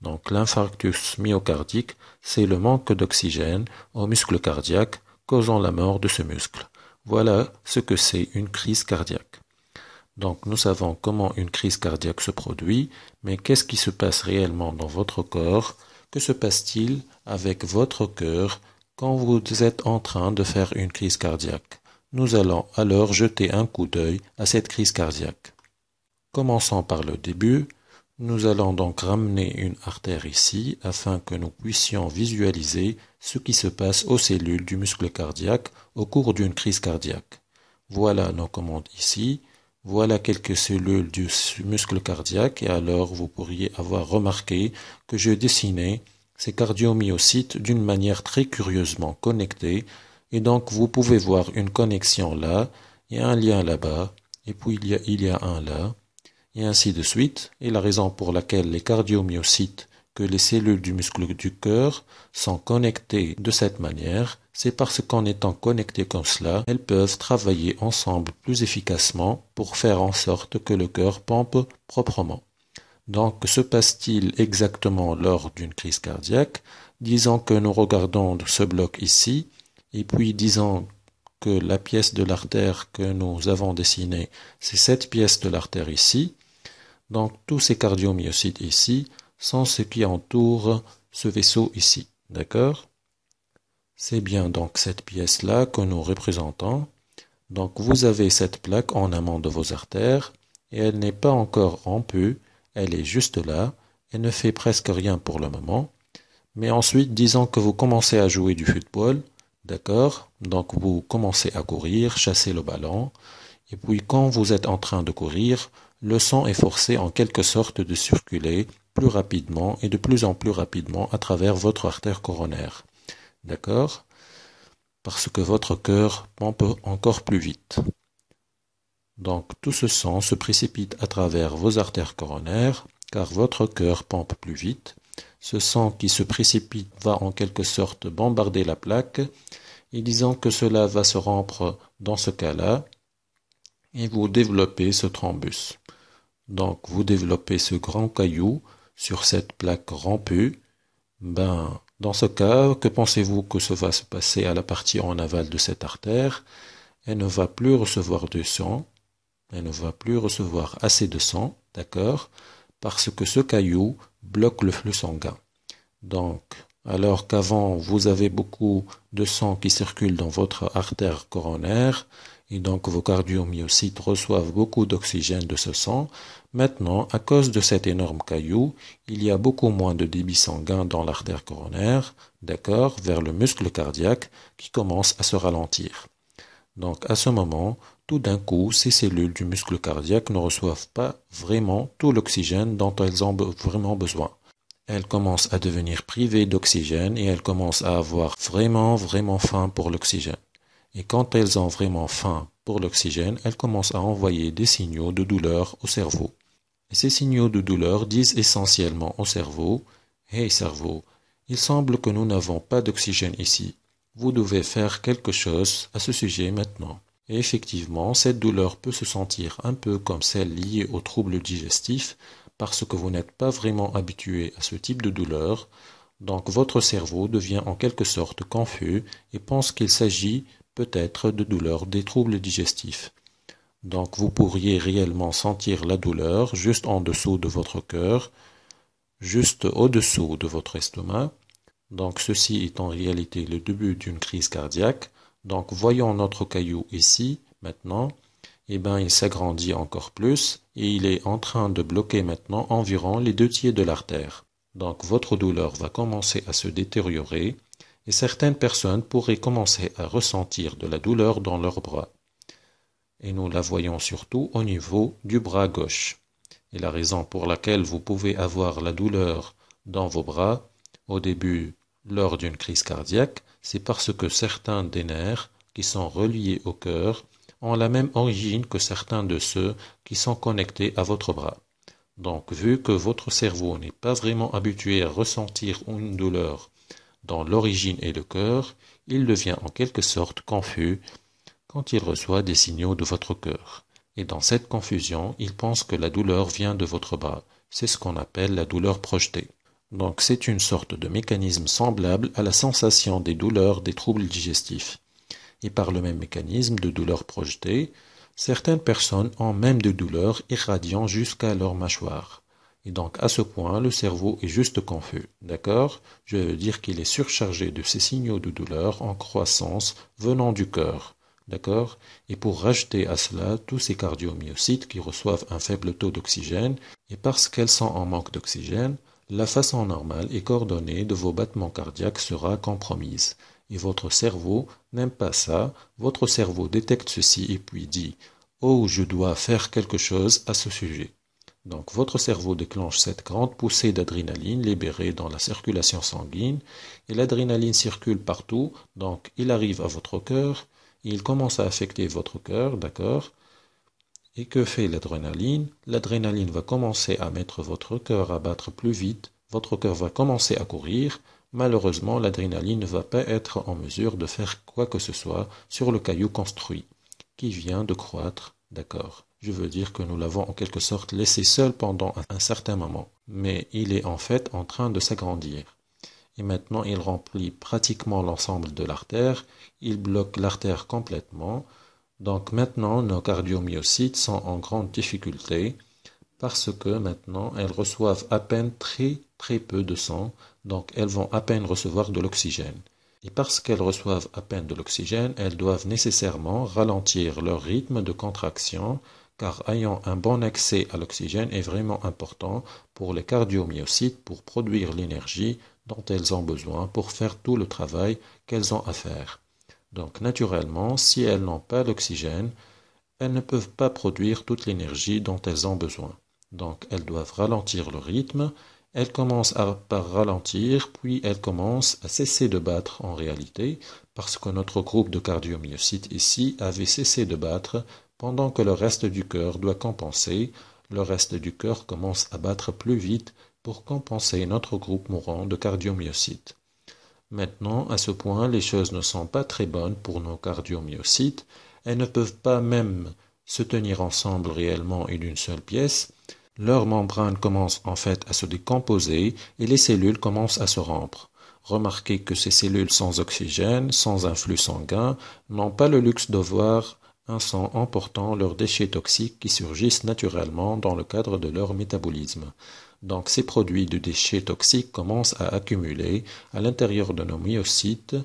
Donc l'infarctus myocardique, c'est le manque d'oxygène au muscle cardiaque causant la mort de ce muscle. Voilà ce que c'est une crise cardiaque. Donc nous savons comment une crise cardiaque se produit, mais qu'est-ce qui se passe réellement dans votre corps? Que se passe-t-il avec votre cœur quand vous êtes en train de faire une crise cardiaque? Nous allons alors jeter un coup d'œil à cette crise cardiaque. Commençons par le début. Nous allons donc ramener une artère ici afin que nous puissions visualiser ce qui se passe aux cellules du muscle cardiaque au cours d'une crise cardiaque. Voilà nos commandes ici. Voilà quelques cellules du muscle cardiaque et alors vous pourriez avoir remarqué que je dessinais ces cardiomyocytes d'une manière très curieusement connectée et donc vous pouvez voir une connexion là et un lien là-bas et puis il y a un là et ainsi de suite. Et la raison pour laquelle les cardiomyocytes, que les cellules du muscle du cœur, sont connectées de cette manière, c'est parce qu'en étant connectées comme cela, elles peuvent travailler ensemble plus efficacement pour faire en sorte que le cœur pompe proprement. Donc, que se passe-t-il exactement lors d'une crise cardiaque? Disons que nous regardons ce bloc ici, et puis disons que la pièce de l'artère que nous avons dessinée, c'est cette pièce de l'artère ici. Donc, tous ces cardiomyocytes ici sont ce qui entoure ce vaisseau ici. D'accord? C'est bien donc cette pièce-là que nous représentons. Donc, vous avez cette plaque en amont de vos artères, et elle n'est pas encore rompue, elle est juste là, elle ne fait presque rien pour le moment. Mais ensuite, disons que vous commencez à jouer du football, d'accord? Donc, vous commencez à courir, chasser le ballon, et puis quand vous êtes en train de courir, le sang est forcé en quelque sorte de circuler plus rapidement et de plus en plus rapidement à travers votre artère coronaire. D'accord? Parce que votre cœur pompe encore plus vite. Donc tout ce sang se précipite à travers vos artères coronaires, car votre cœur pompe plus vite. Ce sang qui se précipite va en quelque sorte bombarder la plaque, et disons que cela va se rompre dans ce cas-là, et vous développez ce thrombus. Donc vous développez ce grand caillou sur cette plaque rompue. Dans ce cas, que pensez-vous que ça va se passer à la partie en aval de cette artère? Elle ne va plus recevoir de sang, elle ne va plus recevoir assez de sang, d'accord? Parce que ce caillou bloque le flux sanguin. Donc, alors qu'avant vous avez beaucoup de sang qui circule dans votre artère coronaire, et donc vos cardiomyocytes reçoivent beaucoup d'oxygène de ce sang, maintenant, à cause de cet énorme caillou, il y a beaucoup moins de débit sanguin dans l'artère coronaire, d'accord, vers le muscle cardiaque qui commence à se ralentir. Donc à ce moment, tout d'un coup, ces cellules du muscle cardiaque ne reçoivent pas vraiment tout l'oxygène dont elles ont vraiment besoin. Elles commencent à devenir privées d'oxygène et elles commencent à avoir vraiment faim pour l'oxygène. Et quand elles ont vraiment faim pour l'oxygène, elles commencent à envoyer des signaux de douleur au cerveau. Et ces signaux de douleur disent essentiellement au cerveau « Hey cerveau, il semble que nous n'avons pas d'oxygène ici. Vous devez faire quelque chose à ce sujet maintenant. » Et effectivement, cette douleur peut se sentir un peu comme celle liée aux troubles digestifs parce que vous n'êtes pas vraiment habitué à ce type de douleur. Donc votre cerveau devient en quelque sorte confus et pense qu'il s'agit peut-être de douleur des troubles digestifs. Donc vous pourriez réellement sentir la douleur juste en dessous de votre cœur, juste au-dessous de votre estomac. Donc ceci est en réalité le début d'une crise cardiaque. Donc voyons notre caillou ici maintenant. Il s'agrandit encore plus et il est en train de bloquer maintenant environ les 2/3 de l'artère. Donc votre douleur va commencer à se détériorer et certaines personnes pourraient commencer à ressentir de la douleur dans leurs bras. Et nous la voyons surtout au niveau du bras gauche. Et la raison pour laquelle vous pouvez avoir la douleur dans vos bras au début lors d'une crise cardiaque, c'est parce que certains des nerfs qui sont reliés au cœur ont la même origine que certains de ceux qui sont connectés à votre bras. Donc, vu que votre cerveau n'est pas vraiment habitué à ressentir une douleur dont l'origine est le cœur, il devient en quelque sorte confus quand il reçoit des signaux de votre cœur. Et dans cette confusion, il pense que la douleur vient de votre bras. C'est ce qu'on appelle la douleur projetée. Donc c'est une sorte de mécanisme semblable à la sensation des douleurs des troubles digestifs. Et par le même mécanisme de douleur projetée, certaines personnes ont même des douleurs irradiant jusqu'à leur mâchoire. Et donc à ce point, le cerveau est juste confus. D'accord? Je veux dire qu'il est surchargé de ces signaux de douleur en croissance venant du cœur. d'accord? Et pour rajouter à cela tous ces cardiomyocytes qui reçoivent un faible taux d'oxygène, et parce qu'elles sont en manque d'oxygène, la façon normale et coordonnée de vos battements cardiaques sera compromise. Et votre cerveau n'aime pas ça, votre cerveau détecte ceci et puis dit « Oh, je dois faire quelque chose à ce sujet ». Donc votre cerveau déclenche cette grande poussée d'adrénaline libérée dans la circulation sanguine, et l'adrénaline circule partout, donc il arrive à votre cœur, il commence à affecter votre cœur, d'accord? Et que fait l'adrénaline? L'adrénaline va commencer à mettre votre cœur à battre plus vite, votre cœur va commencer à courir. Malheureusement, l'adrénaline ne va pas être en mesure de faire quoi que ce soit sur le caillou construit, qui vient de croître, d'accord? Je veux dire que nous l'avons en quelque sorte laissé seul pendant un certain moment, mais il est en fait en train de s'agrandir. Et maintenant, il remplit pratiquement l'ensemble de l'artère, il bloque l'artère complètement. Donc maintenant, nos cardiomyocytes sont en grande difficulté parce que maintenant, elles reçoivent à peine très peu de sang, donc elles vont à peine recevoir de l'oxygène. Et parce qu'elles reçoivent à peine de l'oxygène, elles doivent nécessairement ralentir leur rythme de contraction, car ayant un bon accès à l'oxygène est vraiment important pour les cardiomyocytes pour produire l'énergie dont elles ont besoin pour faire tout le travail qu'elles ont à faire. Donc naturellement, si elles n'ont pas l'oxygène, elles ne peuvent pas produire toute l'énergie dont elles ont besoin. Donc elles doivent ralentir le rythme, elles commencent par ralentir, puis elles commencent à cesser de battre en réalité, parce que notre groupe de cardiomyocytes ici avait cessé de battre pendant que le reste du cœur doit compenser. Le reste du cœur commence à battre plus vite pour compenser notre groupe mourant de cardiomyocytes. Maintenant, à ce point, les choses ne sont pas très bonnes pour nos cardiomyocytes. Elles ne peuvent pas même se tenir ensemble réellement et d'une seule pièce. Leurs membranes commencent en fait à se décomposer et les cellules commencent à se rompre. Remarquez que ces cellules sans oxygène, sans un flux sanguin, n'ont pas le luxe de voir un sang emportant leurs déchets toxiques qui surgissent naturellement dans le cadre de leur métabolisme. Donc ces produits de déchets toxiques commencent à accumuler à l'intérieur de nos myocytes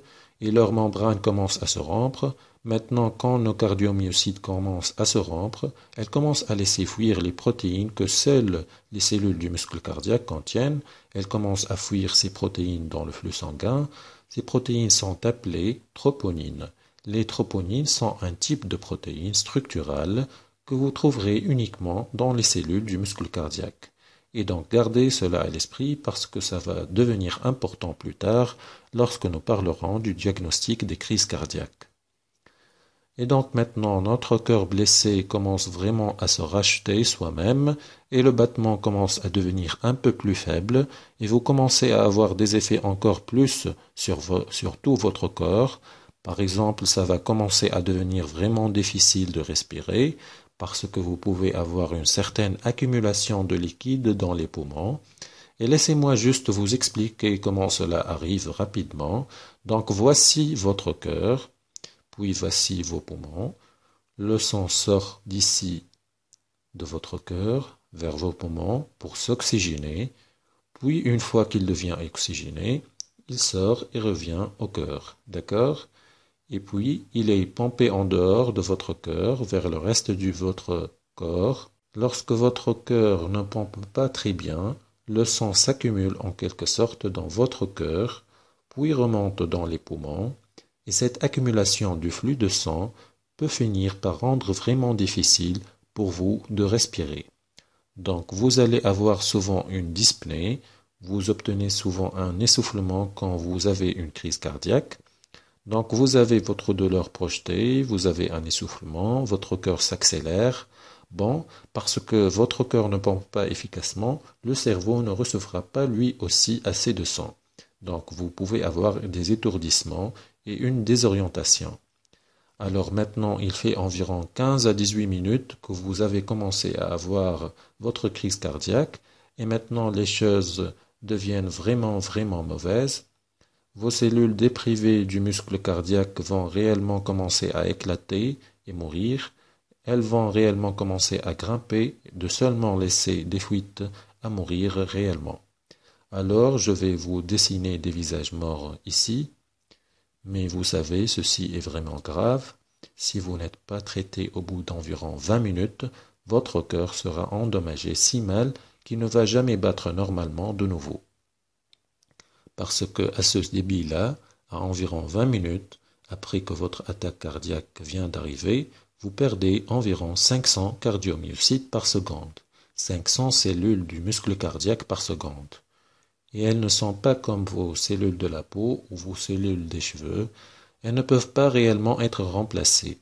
et leurs membranes commencent à se rompre. Maintenant, quand nos cardiomyocytes commencent à se rompre, elles commencent à laisser fuir les protéines que seules les cellules du muscle cardiaque contiennent. Elles commencent à fuir ces protéines dans le flux sanguin. Ces protéines sont appelées troponines. Les troponines sont un type de protéines structurales que vous trouverez uniquement dans les cellules du muscle cardiaque. Et donc gardez cela à l'esprit parce que ça va devenir important plus tard lorsque nous parlerons du diagnostic des crises cardiaques. Et donc maintenant notre cœur blessé commence vraiment à se racheter soi-même et le battement commence à devenir un peu plus faible et vous commencez à avoir des effets encore plus sur tout votre corps. Par exemple, ça va commencer à devenir vraiment difficile de respirer parce que vous pouvez avoir une certaine accumulation de liquide dans les poumons. Et laissez-moi juste vous expliquer comment cela arrive rapidement. Donc voici votre cœur, puis voici vos poumons. Le sang sort d'ici de votre cœur vers vos poumons pour s'oxygéner. Puis une fois qu'il devient oxygéné, il sort et revient au cœur. D'accord ? Et puis, il est pompé en dehors de votre cœur vers le reste de votre corps. Lorsque votre cœur ne pompe pas très bien, le sang s'accumule en quelque sorte dans votre cœur, puis remonte dans les poumons, et cette accumulation du flux de sang peut finir par rendre vraiment difficile pour vous de respirer. Donc, vous allez avoir souvent une dyspnée, vous obtenez souvent un essoufflement quand vous avez une crise cardiaque. Donc vous avez votre douleur projetée, vous avez un essoufflement, votre cœur s'accélère. Bon, parce que votre cœur ne pompe pas efficacement, le cerveau ne recevra pas lui aussi assez de sang. Donc vous pouvez avoir des étourdissements et une désorientation. Alors maintenant, il fait environ 15 à 18 minutes que vous avez commencé à avoir votre crise cardiaque et maintenant les choses deviennent vraiment mauvaises. Vos cellules déprivées du muscle cardiaque vont réellement commencer à éclater et mourir. Elles vont réellement commencer à grimper, de seulement laisser des fuites à mourir réellement. Alors, je vais vous dessiner des visages morts ici. Mais vous savez, ceci est vraiment grave. Si vous n'êtes pas traité au bout d'environ 20 minutes, votre cœur sera endommagé si mal qu'il ne va jamais battre normalement de nouveau. Parce que à ce débit-là, à environ 20 minutes, après que votre attaque cardiaque vient d'arriver, vous perdez environ 500 cardiomyocytes par seconde. 500 cellules du muscle cardiaque par seconde. Et elles ne sont pas comme vos cellules de la peau ou vos cellules des cheveux. Elles ne peuvent pas réellement être remplacées.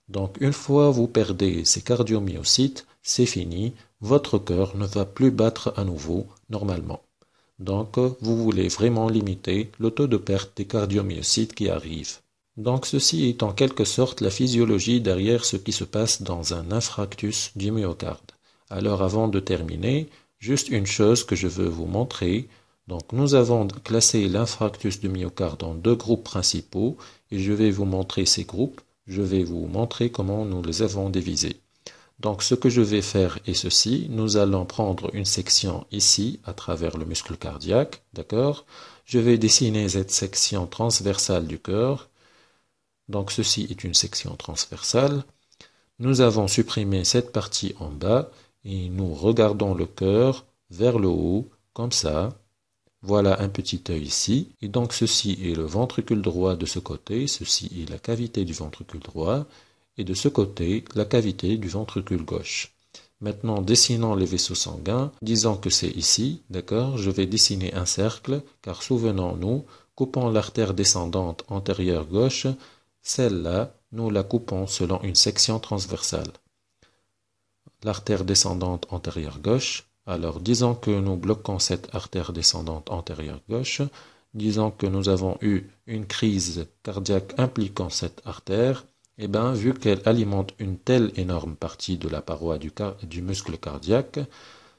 Donc une fois vous perdez ces cardiomyocytes, c'est fini, votre cœur ne va plus battre à nouveau normalement. Donc vous voulez vraiment limiter le taux de perte des cardiomyocytes qui arrivent. Donc ceci est en quelque sorte la physiologie derrière ce qui se passe dans un infarctus du myocarde. Alors avant de terminer, juste une chose que je veux vous montrer. Donc nous avons classé l'infarctus du myocarde en 2 groupes principaux et je vais vous montrer ces groupes. Je vais vous montrer comment nous les avons divisés. Donc ce que je vais faire est ceci. Nous allons prendre une section ici à travers le muscle cardiaque. D'accord ? Je vais dessiner cette section transversale du cœur. Donc ceci est une section transversale. Nous avons supprimé cette partie en bas et nous regardons le cœur vers le haut, comme ça. Voilà un petit œil ici. Et donc ceci est le ventricule droit de ce côté, ceci est la cavité du ventricule droit, et de ce côté, la cavité du ventricule gauche. Maintenant, dessinons les vaisseaux sanguins, disons que c'est ici, d'accord ? Je vais dessiner un cercle, car souvenons-nous, coupant l'artère descendante antérieure gauche, celle-là, nous la coupons selon une section transversale. L'artère descendante antérieure gauche, alors disons que nous bloquons cette artère descendante antérieure gauche, disons que nous avons eu une crise cardiaque impliquant cette artère, et bien vu qu'elle alimente une telle énorme partie de la paroi du muscle cardiaque,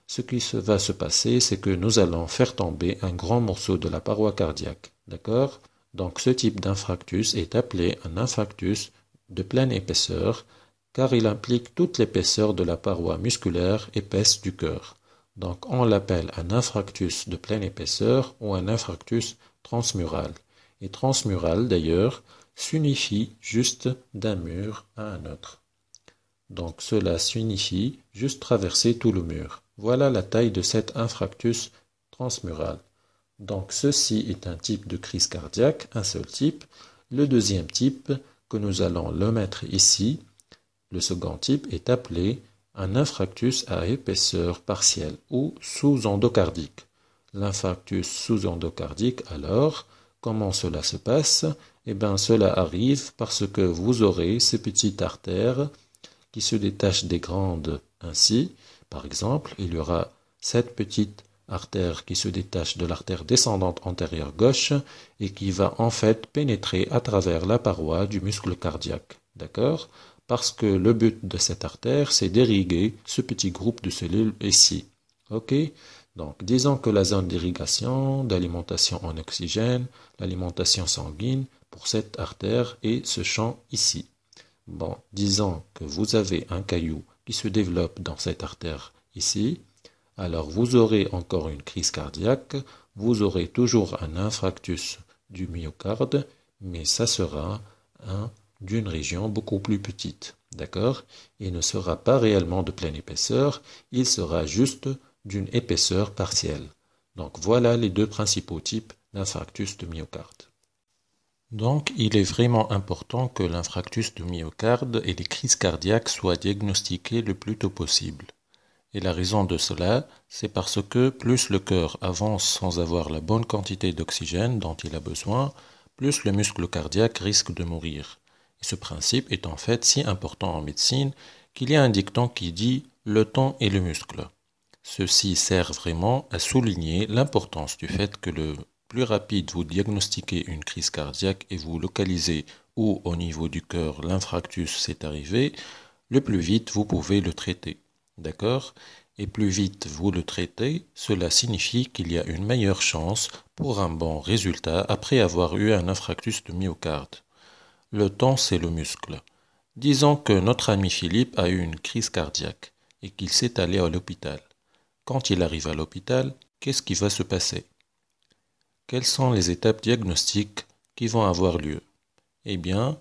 ce qui va se passer, c'est que nous allons faire tomber un grand morceau de la paroi cardiaque, d'accord ? Donc ce type d'infarctus est appelé un infarctus de pleine épaisseur, car il implique toute l'épaisseur de la paroi musculaire épaisse du cœur. Donc on l'appelle un infarctus de pleine épaisseur ou un infarctus transmural. Et transmural d'ailleurs s'unifie juste d'un mur à un autre. Donc cela s'unifie juste traverser tout le mur. Voilà la taille de cet infarctus transmural. Donc ceci est un type de crise cardiaque, un seul type. Le deuxième type, que nous allons le mettre ici, le second type est appelé un infarctus à épaisseur partielle ou sous-endocardique. L'infarctus sous-endocardique, alors, comment cela se passe ? Eh bien, cela arrive parce que vous aurez ces petites artères qui se détachent des grandes ainsi. Par exemple, il y aura cette petite artère qui se détache de l'artère descendante antérieure gauche et qui va en fait pénétrer à travers la paroi du muscle cardiaque. D'accord ? Parce que le but de cette artère, c'est d'irriguer ce petit groupe de cellules ici. Ok ? Donc, disons que la zone d'irrigation, d'alimentation en oxygène, l'alimentation sanguine pour cette artère est ce champ ici. Bon, disons que vous avez un caillou qui se développe dans cette artère ici. Alors vous aurez encore une crise cardiaque, vous aurez toujours un infarctus du myocarde, mais ça sera d'une région beaucoup plus petite, d'accord ? Il ne sera pas réellement de pleine épaisseur, il sera juste d'une épaisseur partielle. Donc voilà les 2 principaux types d'infarctus de myocarde. Donc il est vraiment important que l'infarctus de myocarde et les crises cardiaques soient diagnostiqués le plus tôt possible. Et la raison de cela, c'est parce que plus le cœur avance sans avoir la bonne quantité d'oxygène dont il a besoin, plus le muscle cardiaque risque de mourir. Et ce principe est en fait si important en médecine qu'il y a un dicton qui dit « le temps est le muscle ». Ceci sert vraiment à souligner l'importance du fait que le plus rapide vous diagnostiquez une crise cardiaque et vous localisez où au niveau du cœur l'infarctus s'est arrivé, le plus vite vous pouvez le traiter. D'accord ? Et plus vite vous le traitez, cela signifie qu'il y a une meilleure chance pour un bon résultat après avoir eu un infarctus de myocarde. Le temps, c'est le muscle. Disons que notre ami Philippe a eu une crise cardiaque et qu'il s'est allé à l'hôpital. Quand il arrive à l'hôpital, qu'est-ce qui va se passer ? Quelles sont les étapes diagnostiques qui vont avoir lieu ? Eh bien,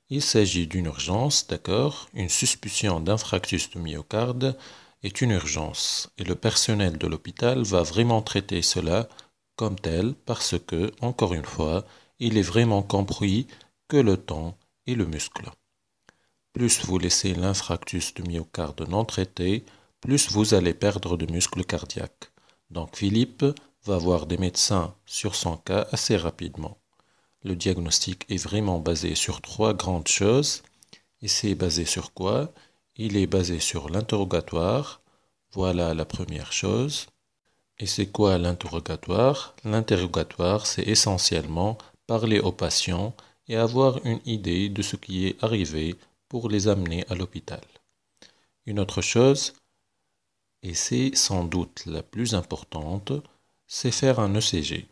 Il s'agit d'une urgence, d'accord? Une suspicion d'infarctus du myocarde est une urgence et le personnel de l'hôpital va vraiment traiter cela comme tel parce que, encore une fois, il est vraiment compris que le temps et le muscle. Plus vous laissez l'infarctus du myocarde non traité, plus vous allez perdre de muscle cardiaque. Donc Philippe va voir des médecins sur son cas assez rapidement. Le diagnostic est vraiment basé sur 3 grandes choses. Et c'est basé sur quoi? Il est basé sur l'interrogatoire. Voilà la première chose. Et c'est quoi l'interrogatoire? L'interrogatoire, c'est essentiellement parler aux patients et avoir une idée de ce qui est arrivé pour les amener à l'hôpital. Une autre chose, et c'est sans doute la plus importante, c'est faire un ECG.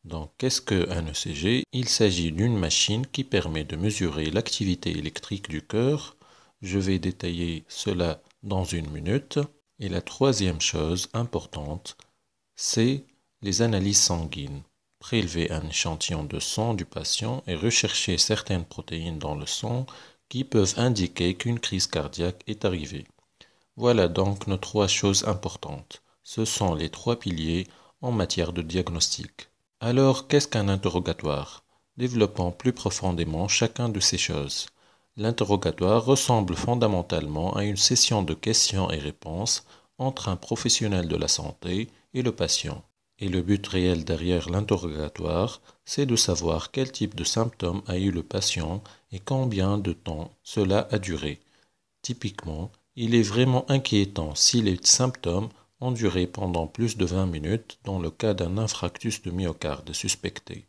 Donc, qu'est-ce qu'un ECG? Il s'agit d'une machine qui permet de mesurer l'activité électrique du cœur. Je vais détailler cela dans une minute. Et la troisième chose importante, c'est les analyses sanguines. Prélever un échantillon de sang du patient et rechercher certaines protéines dans le sang qui peuvent indiquer qu'une crise cardiaque est arrivée. Voilà donc nos 3 choses importantes. Ce sont les 3 piliers en matière de diagnostic. Alors, qu'est-ce qu'un interrogatoire? Développons plus profondément chacun de ces choses. L'interrogatoire ressemble fondamentalement à une session de questions et réponses entre un professionnel de la santé et le patient. Et le but réel derrière l'interrogatoire, c'est de savoir quel type de symptômes a eu le patient et combien de temps cela a duré. Typiquement, il est vraiment inquiétant si les symptômes ont duré pendant plus de 20 minutes dans le cas d'un infarctus de myocarde suspecté.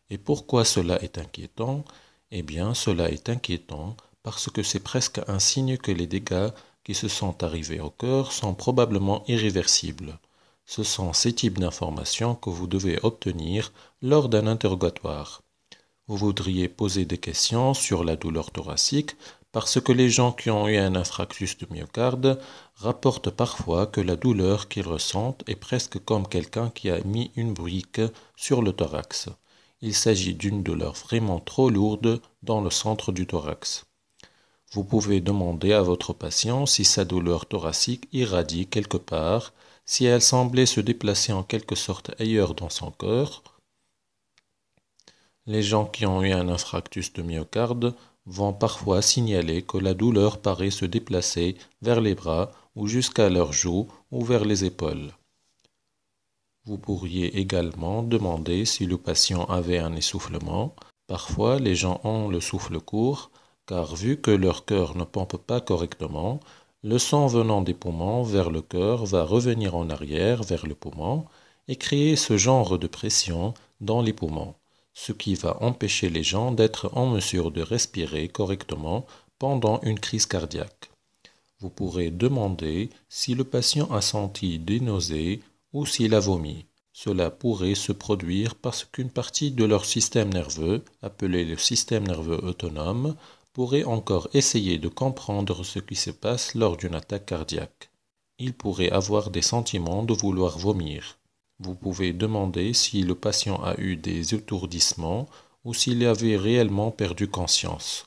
Et pourquoi cela est inquiétant? Eh bien, cela est inquiétant parce que c'est presque un signe que les dégâts qui se sont arrivés au cœur sont probablement irréversibles. Ce sont ces types d'informations que vous devez obtenir lors d'un interrogatoire. Vous voudriez poser des questions sur la douleur thoracique parce que les gens qui ont eu un infarctus de myocarde rapportent parfois que la douleur qu'ils ressentent est presque comme quelqu'un qui a mis une brique sur le thorax. Il s'agit d'une douleur vraiment trop lourde dans le centre du thorax. Vous pouvez demander à votre patient si sa douleur thoracique irradie quelque part, si elle semblait se déplacer en quelque sorte ailleurs dans son corps. Les gens qui ont eu un infarctus de myocarde vont parfois signaler que la douleur paraît se déplacer vers les bras ou jusqu'à leurs joues ou vers les épaules. Vous pourriez également demander si le patient avait un essoufflement. Parfois, les gens ont le souffle court, car vu que leur cœur ne pompe pas correctement, le sang venant des poumons vers le cœur va revenir en arrière vers le poumon et créer ce genre de pression dans les poumons, ce qui va empêcher les gens d'être en mesure de respirer correctement pendant une crise cardiaque. Vous pourrez demander si le patient a senti des nausées ou s'il a vomi. Cela pourrait se produire parce qu'une partie de leur système nerveux, appelé le système nerveux autonome, pourrait encore essayer de comprendre ce qui se passe lors d'une attaque cardiaque. Il pourrait avoir des sentiments de vouloir vomir. Vous pouvez demander si le patient a eu des étourdissements ou s'il avait réellement perdu conscience.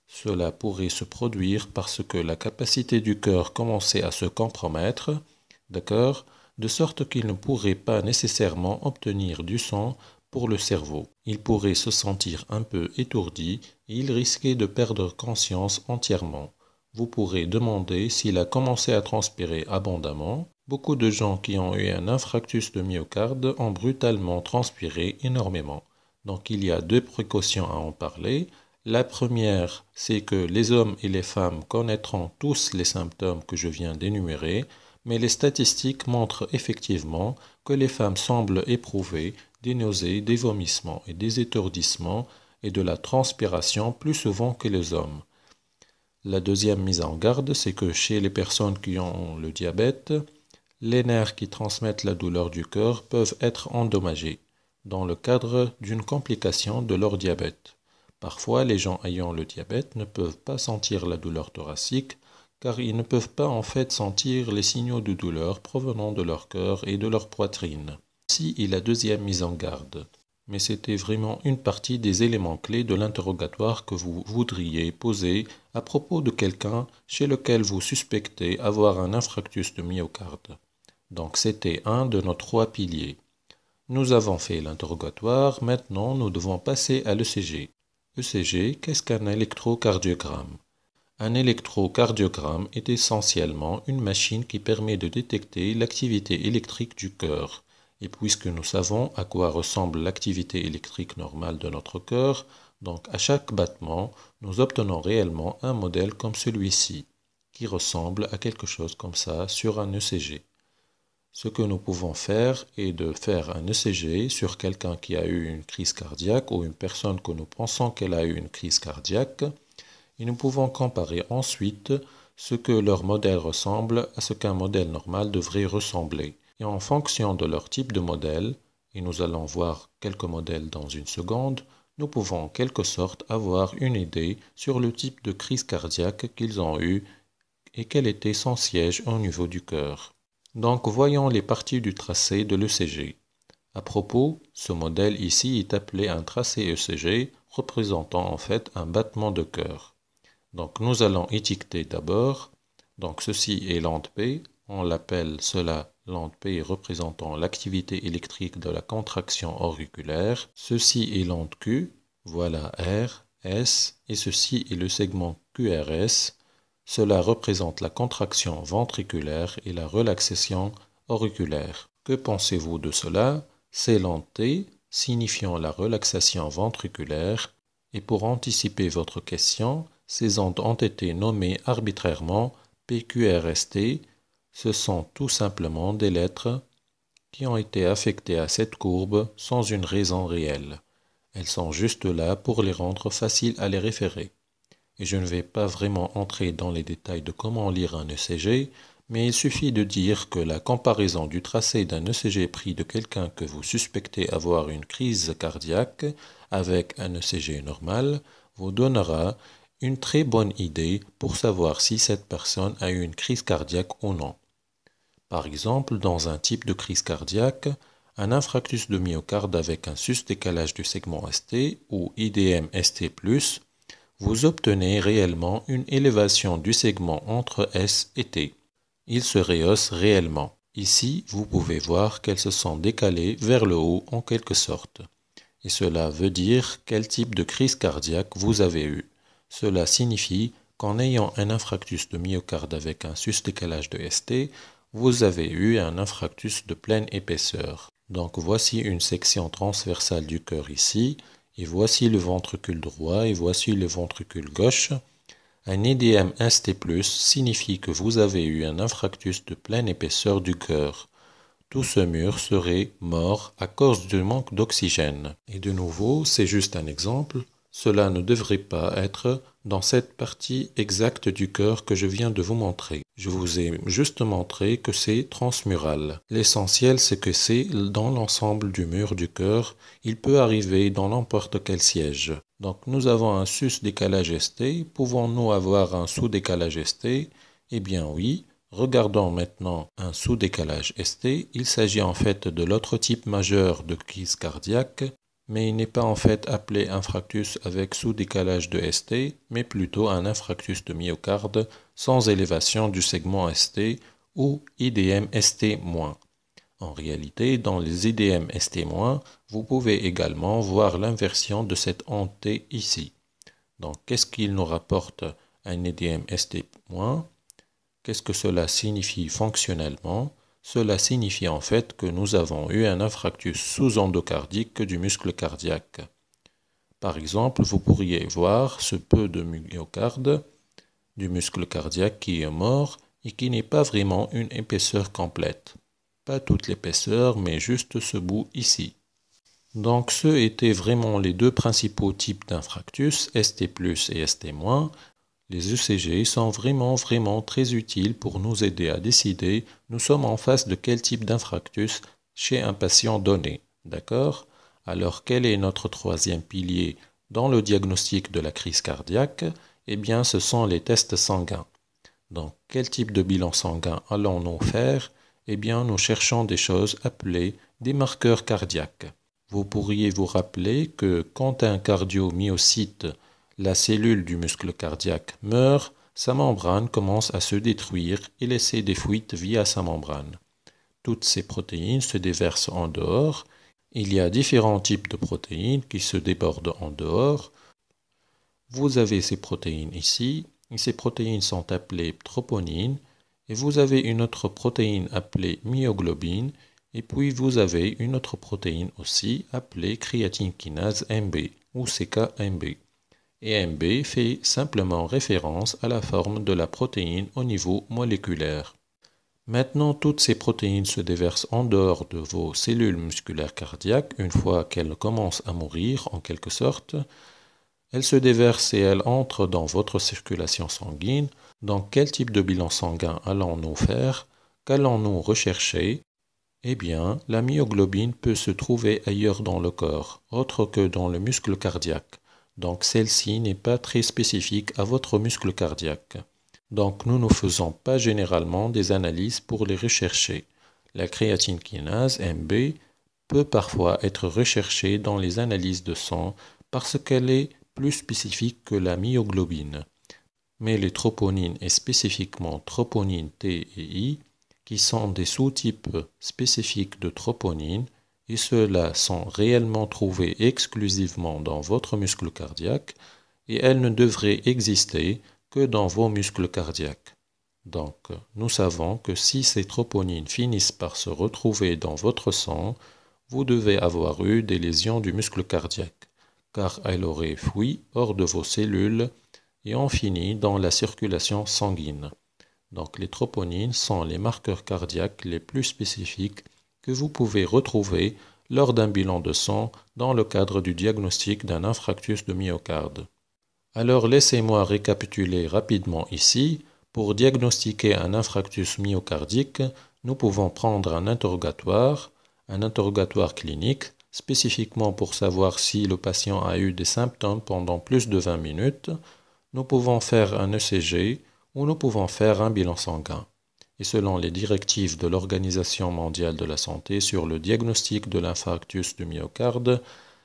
Cela pourrait se produire parce que la capacité du cœur commençait à se compromettre, d'accord, de sorte qu'il ne pourrait pas nécessairement obtenir du sang pour le cerveau. Il pourrait se sentir un peu étourdi et il risquait de perdre conscience entièrement. Vous pourrez demander s'il a commencé à transpirer abondamment. Beaucoup de gens qui ont eu un infarctus de myocarde ont brutalement transpiré énormément. Donc il y a 2 précautions à en parler. La première, c'est que les hommes et les femmes connaîtront tous les symptômes que je viens d'énumérer, mais les statistiques montrent effectivement que les femmes semblent éprouver des nausées, des vomissements et des étourdissements et de la transpiration plus souvent que les hommes. La deuxième mise en garde, c'est que chez les personnes qui ont le diabète, les nerfs qui transmettent la douleur du cœur peuvent être endommagés dans le cadre d'une complication de leur diabète. Parfois, les gens ayant le diabète ne peuvent pas sentir la douleur thoracique car ils ne peuvent pas en fait sentir les signaux de douleur provenant de leur cœur et de leur poitrine. Ici est la deuxième mise en garde. mais c'était vraiment une partie des éléments clés de l'interrogatoire que vous voudriez poser à propos de quelqu'un chez lequel vous suspectez avoir un infarctus de myocarde. Donc c'était un de nos 3 piliers. Nous avons fait l'interrogatoire, maintenant nous devons passer à l'ECG. ECG, qu'est-ce qu'un électrocardiogramme? Un électrocardiogramme est essentiellement une machine qui permet de détecter l'activité électrique du cœur. Et puisque nous savons à quoi ressemble l'activité électrique normale de notre cœur, donc à chaque battement, nous obtenons réellement un modèle comme celui-ci, qui ressemble à quelque chose comme ça sur un ECG. Ce que nous pouvons faire est de faire un ECG sur quelqu'un qui a eu une crise cardiaque ou une personne que nous pensons qu'elle a eu une crise cardiaque, et nous pouvons comparer ensuite ce que leur modèle ressemble à ce qu'un modèle normal devrait ressembler. Et en fonction de leur type de modèle, et nous allons voir quelques modèles dans une seconde, nous pouvons en quelque sorte avoir une idée sur le type de crise cardiaque qu'ils ont eu et quel était son siège au niveau du cœur. Donc voyons les parties du tracé de l'ECG. À propos, ce modèle ici est appelé un tracé ECG représentant en fait un battement de cœur. Donc nous allons étiqueter d'abord, donc ceci est lente P, on l'appelle cela lente P représentant l'activité électrique de la contraction auriculaire, ceci est lente Q, voilà R, S, et ceci est le segment QRS, cela représente la contraction ventriculaire et la relaxation auriculaire. Que pensez-vous de cela? C'est lente T, signifiant la relaxation ventriculaire, et pour anticiper votre question, ces ondes ont été nommées arbitrairement PQRST, ce sont tout simplement des lettres qui ont été affectées à cette courbe sans une raison réelle. Elles sont juste là pour les rendre faciles à les référer. Et je ne vais pas vraiment entrer dans les détails de comment lire un ECG, mais il suffit de dire que la comparaison du tracé d'un ECG pris de quelqu'un que vous suspectez avoir une crise cardiaque avec un ECG normal vous donnera une très bonne idée pour savoir si cette personne a eu une crise cardiaque ou non. Par exemple, dans un type de crise cardiaque, un infarctus de myocarde avec un sus-décalage du segment ST ou IDM-ST+, vous obtenez réellement une élévation du segment entre S et T. Il se rehausse réellement. Ici, vous pouvez voir qu'elles se sont décalées vers le haut en quelque sorte. Et cela veut dire quel type de crise cardiaque vous avez eu. Cela signifie qu'en ayant un infarctus de myocarde avec un sus-décalage de ST, vous avez eu un infarctus de pleine épaisseur. Donc voici une section transversale du cœur ici, et voici le ventricule droit et voici le ventricule gauche. Un IDM ST+, signifie que vous avez eu un infarctus de pleine épaisseur du cœur. Tout ce mur serait mort à cause du manque d'oxygène. Et de nouveau, c'est juste un exemple. Cela ne devrait pas être dans cette partie exacte du cœur que je viens de vous montrer. Je vous ai juste montré que c'est transmural. L'essentiel, c'est que c'est dans l'ensemble du mur du cœur. Il peut arriver dans n'importe quel siège. Donc nous avons un sus-décalage ST. Pouvons-nous avoir un sous-décalage ST? Eh bien oui. Regardons maintenant un sous-décalage ST. Il s'agit en fait de l'autre type majeur de crise cardiaque, mais il n'est pas en fait appelé infarctus avec sous-décalage de ST, mais plutôt un infarctus de myocarde sans élévation du segment ST ou IDM ST-. En réalité, dans les IDM ST-, vous pouvez également voir l'inversion de cette onde T ici. Donc, qu'est-ce qu'il nous rapporte un IDM ST-? Qu'est-ce que cela signifie fonctionnellement? Cela signifie en fait que nous avons eu un infarctus sous-endocardique du muscle cardiaque. Par exemple, vous pourriez voir ce peu de myocarde du muscle cardiaque qui est mort et qui n'est pas vraiment une épaisseur complète. Pas toute l'épaisseur, mais juste ce bout ici. Donc, ce étaient vraiment les deux principaux types d'infarctus, ST+ et ST-. Les ECG sont vraiment très utiles pour nous aider à décider nous sommes en face de quel type d'infarctus chez un patient donné. D'accord? Alors quel est notre troisième pilier dans le diagnostic de la crise cardiaque? Eh bien ce sont les tests sanguins. Donc quel type de bilan sanguin allons-nous faire? Eh bien nous cherchons des choses appelées des marqueurs cardiaques. Vous pourriez vous rappeler que quand un cardiomyocyte, la cellule du muscle cardiaque, meurt, sa membrane commence à se détruire et laisser des fuites via sa membrane. Toutes ces protéines se déversent en dehors. Il y a différents types de protéines qui se débordent en dehors. Vous avez ces protéines ici, et ces protéines sont appelées troponines, et vous avez une autre protéine appelée myoglobine, et puis vous avez une autre protéine aussi appelée créatine kinase MB ou CKMB. Et MB fait simplement référence à la forme de la protéine au niveau moléculaire. Maintenant, toutes ces protéines se déversent en dehors de vos cellules musculaires cardiaques une fois qu'elles commencent à mourir en quelque sorte. Elles se déversent et elles entrent dans votre circulation sanguine. Dans quel type de bilan sanguin allons-nous faire? Qu'allons-nous rechercher? Eh bien, la myoglobine peut se trouver ailleurs dans le corps, autre que dans le muscle cardiaque. Donc celle-ci n'est pas très spécifique à votre muscle cardiaque. Donc nous ne faisons pas généralement des analyses pour les rechercher. La créatine kinase MB peut parfois être recherchée dans les analyses de sang parce qu'elle est plus spécifique que la myoglobine. Mais les troponines et spécifiquement troponines T et I, qui sont des sous-types spécifiques de troponines, et ceux-là sont réellement trouvés exclusivement dans votre muscle cardiaque, et elles ne devraient exister que dans vos muscles cardiaques. Donc, nous savons que si ces troponines finissent par se retrouver dans votre sang, vous devez avoir eu des lésions du muscle cardiaque, car elles auraient fui hors de vos cellules et ont fini dans la circulation sanguine. Donc, les troponines sont les marqueurs cardiaques les plus spécifiques que vous pouvez retrouver lors d'un bilan de sang dans le cadre du diagnostic d'un infarctus de myocarde. Alors laissez-moi récapituler rapidement ici. Pour diagnostiquer un infarctus myocardique, nous pouvons prendre un interrogatoire clinique, spécifiquement pour savoir si le patient a eu des symptômes pendant plus de 20 minutes. Nous pouvons faire un ECG ou nous pouvons faire un bilan sanguin. Et selon les directives de l'Organisation mondiale de la santé sur le diagnostic de l'infarctus du myocarde,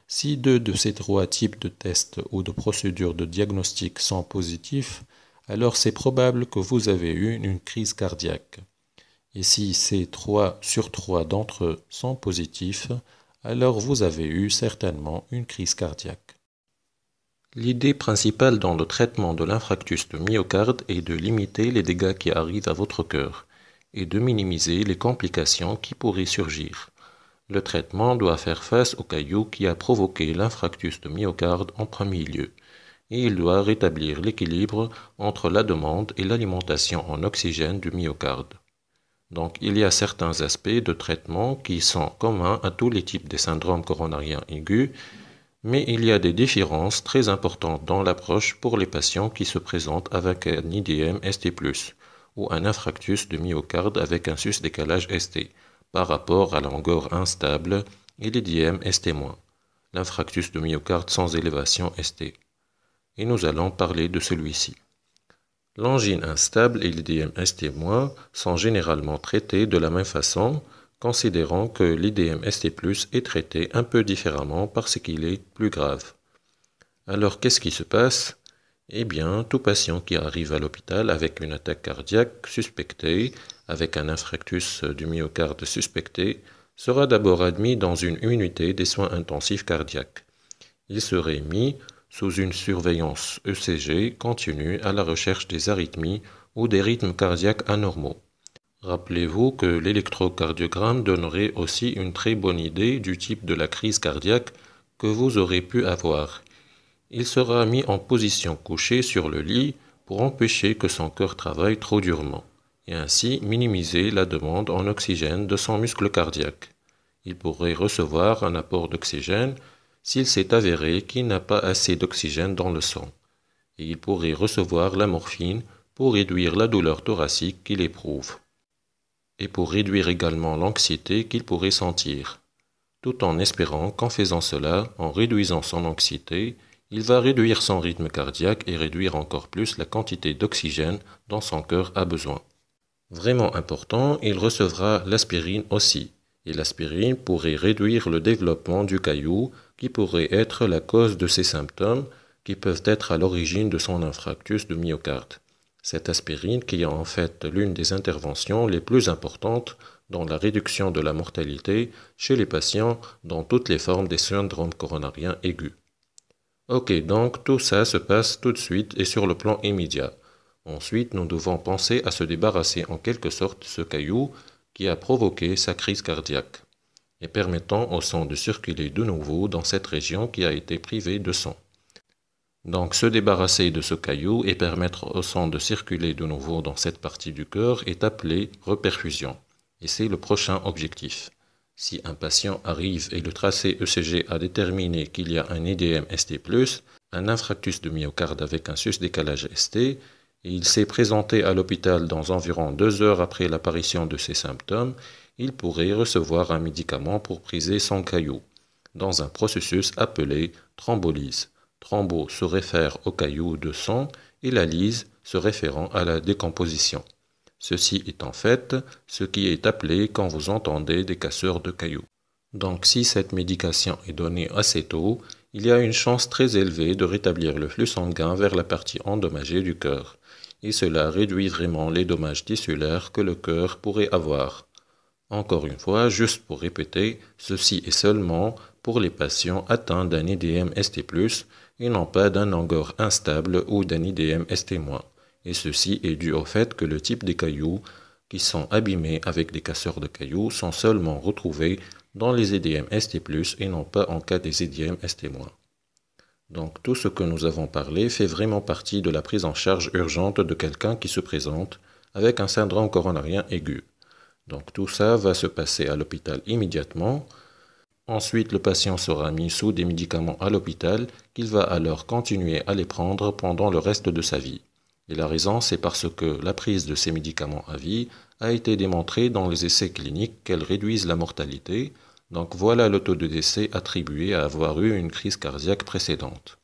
si 2 de ces 3 types de tests ou de procédures de diagnostic sont positifs, alors c'est probable que vous avez eu une crise cardiaque. Et si ces 3 sur 3 d'entre eux sont positifs, alors vous avez eu certainement une crise cardiaque. L'idée principale dans le traitement de l'infarctus de myocarde est de limiter les dégâts qui arrivent à votre cœur et de minimiser les complications qui pourraient surgir. Le traitement doit faire face au caillou qui a provoqué l'infarctus de myocarde en premier lieu, et il doit rétablir l'équilibre entre la demande et l'alimentation en oxygène du myocarde. Donc il y a certains aspects de traitement qui sont communs à tous les types de syndromes coronariens aigus, mais il y a des différences très importantes dans l'approche pour les patients qui se présentent avec un IDM ST+, ou un infarctus de myocarde avec un sus-décalage ST, par rapport à la longueur instable et l'IDM ST-, l'infarctus de myocarde sans élévation ST. Et nous allons parler de celui-ci. L'angine instable et l'IDM ST- sont généralement traités de la même façon, considérant que l'IDM ST+ est traité un peu différemment parce qu'il est plus grave. Alors qu'est-ce qui se passe? Eh bien, tout patient qui arrive à l'hôpital avec une attaque cardiaque suspectée, avec un infarctus du myocarde suspecté, sera d'abord admis dans une unité des soins intensifs cardiaques. Il serait mis sous une surveillance ECG continue à la recherche des arythmies ou des rythmes cardiaques anormaux. Rappelez-vous que l'électrocardiogramme donnerait aussi une très bonne idée du type de la crise cardiaque que vous aurez pu avoir. Il sera mis en position couchée sur le lit pour empêcher que son cœur travaille trop durement, et ainsi minimiser la demande en oxygène de son muscle cardiaque. Il pourrait recevoir un apport d'oxygène s'il s'est avéré qu'il n'a pas assez d'oxygène dans le sang, et il pourrait recevoir la morphine pour réduire la douleur thoracique qu'il éprouve, et pour réduire également l'anxiété qu'il pourrait sentir, tout en espérant qu'en faisant cela, en réduisant son anxiété, il va réduire son rythme cardiaque et réduire encore plus la quantité d'oxygène dont son cœur a besoin. Vraiment important, il recevra l'aspirine aussi, Et l'aspirine pourrait réduire le développement du caillou qui pourrait être la cause de ces symptômes qui peuvent être à l'origine de son infarctus du myocarde. Cette aspirine qui est en fait l'une des interventions les plus importantes dans la réduction de la mortalité chez les patients dans toutes les formes des syndromes coronariens aigus. Ok, donc tout ça se passe tout de suite et sur le plan immédiat. Ensuite, nous devons penser à se débarrasser en quelque sorte de ce caillou qui a provoqué sa crise cardiaque et permettant au sang de circuler de nouveau dans cette région qui a été privée de sang. Donc se débarrasser de ce caillou et permettre au sang de circuler de nouveau dans cette partie du cœur est appelé reperfusion. Et c'est le prochain objectif. Si un patient arrive et le tracé ECG a déterminé qu'il y a un IDM ST+, un infarctus de myocarde avec un sus-décalage ST, et il s'est présenté à l'hôpital dans environ 2 heures après l'apparition de ces symptômes, il pourrait recevoir un médicament pour briser son caillou, dans un processus appelé thrombolyse. Thrombo se réfère au caillou de sang et la lyse se référant à la décomposition. Ceci est en fait ce qui est appelé quand vous entendez des casseurs de cailloux. Donc si cette médication est donnée assez tôt, il y a une chance très élevée de rétablir le flux sanguin vers la partie endommagée du cœur. Et cela réduit vraiment les dommages tissulaires que le cœur pourrait avoir. Encore une fois, juste pour répéter, ceci est seulement pour les patients atteints d'un IDM ST+, et non pas d'un angor instable ou d'un IDM ST-. Et ceci est dû au fait que le type des cailloux qui sont abîmés avec des casseurs de cailloux sont seulement retrouvés dans les IDM ST+, et non pas en cas des IDM ST-. Donc tout ce que nous avons parlé fait vraiment partie de la prise en charge urgente de quelqu'un qui se présente avec un syndrome coronarien aigu. Donc tout ça va se passer à l'hôpital immédiatement. Ensuite, le patient sera mis sous des médicaments à l'hôpital qu'il va alors continuer à les prendre pendant le reste de sa vie. Et la raison, c'est parce que la prise de ces médicaments à vie a été démontrée dans les essais cliniques qu'elles réduisent la mortalité. Donc voilà le taux de décès attribué à avoir eu une crise cardiaque précédente.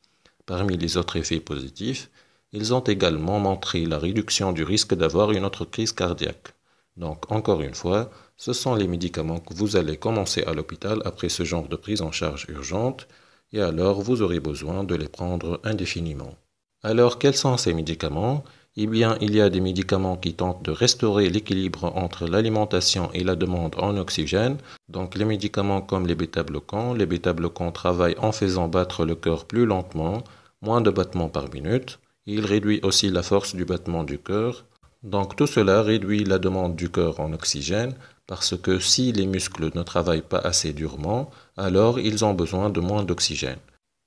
Parmi les autres effets positifs, ils ont également montré la réduction du risque d'avoir une autre crise cardiaque. Donc encore une fois, ce sont les médicaments que vous allez commencer à l'hôpital après ce genre de prise en charge urgente, et alors vous aurez besoin de les prendre indéfiniment. Alors quels sont ces médicaments ? Eh bien, il y a des médicaments qui tentent de restaurer l'équilibre entre l'alimentation et la demande en oxygène. Donc les médicaments comme les bêta-bloquants travaillent en faisant battre le cœur plus lentement, moins de battements par minute. Il réduit aussi la force du battement du cœur. Donc tout cela réduit la demande du cœur en oxygène parce que si les muscles ne travaillent pas assez durement, alors ils ont besoin de moins d'oxygène.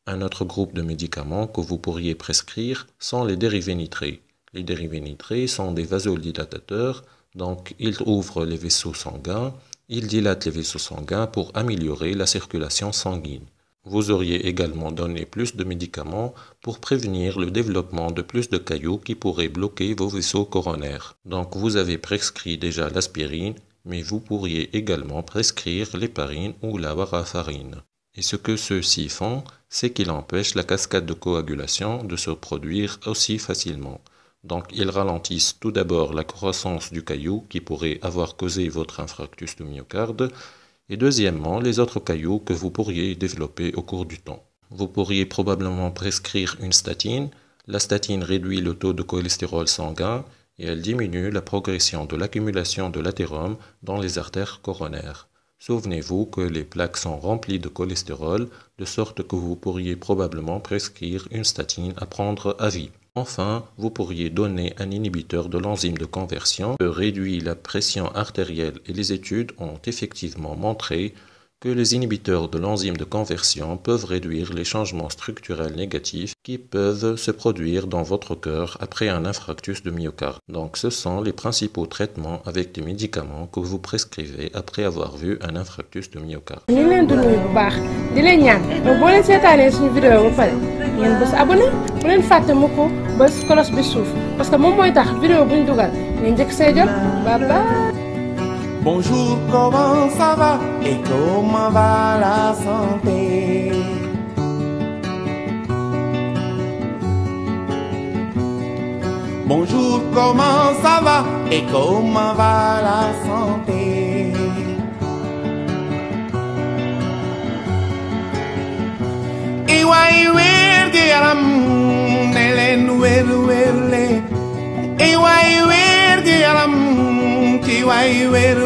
Un autre groupe de médicaments que vous pourriez prescrire sont les dérivés nitrés. Les dérivés nitrés sont des vasodilatateurs, donc ils ouvrent les vaisseaux sanguins, ils dilatent les vaisseaux sanguins pour améliorer la circulation sanguine. Vous auriez également donné plus de médicaments pour prévenir le développement de plus de cailloux qui pourraient bloquer vos vaisseaux coronaires. Donc vous avez prescrit déjà l'aspirine, mais vous pourriez également prescrire l'héparine ou la warfarine. Et ce que ceux-ci font, c'est qu'ils empêchent la cascade de coagulation de se produire aussi facilement. Donc ils ralentissent tout d'abord la croissance du caillou qui pourrait avoir causé votre infarctus du myocarde, et deuxièmement les autres cailloux que vous pourriez développer au cours du temps. Vous pourriez probablement prescrire une statine. La statine réduit le taux de cholestérol sanguin et elle diminue la progression de l'accumulation de l'athérome dans les artères coronaires. Souvenez-vous que les plaques sont remplies de cholestérol, de sorte que vous pourriez probablement prescrire une statine à prendre à vie. Enfin, vous pourriez donner un inhibiteur de l'enzyme de conversion qui réduit la pression artérielle et les études ont effectivement montré que les inhibiteurs de l'enzyme de conversion peuvent réduire les changements structurels négatifs qui peuvent se produire dans votre cœur après un infarctus de myocarde. Donc ce sont les principaux traitements avec des médicaments que vous prescrivez après avoir vu un infarctus de myocarde. ñu leen di nuyu bu baax di leen ñaan donc boo leen seetaanee suñu vidéo ba pare ngeen bës abonné bu leen fàtte mu ko bës cloche bi suuf parce que moom mooy tax vidéo bu ñu dugal ngeen njëkk see jot bye bye. Bonjour, comment ça va et comment va la santé? Bonjour, comment ça va et comment va la santé? yaram ne leen wér wér le ay waay wér gi yaram ci waay wér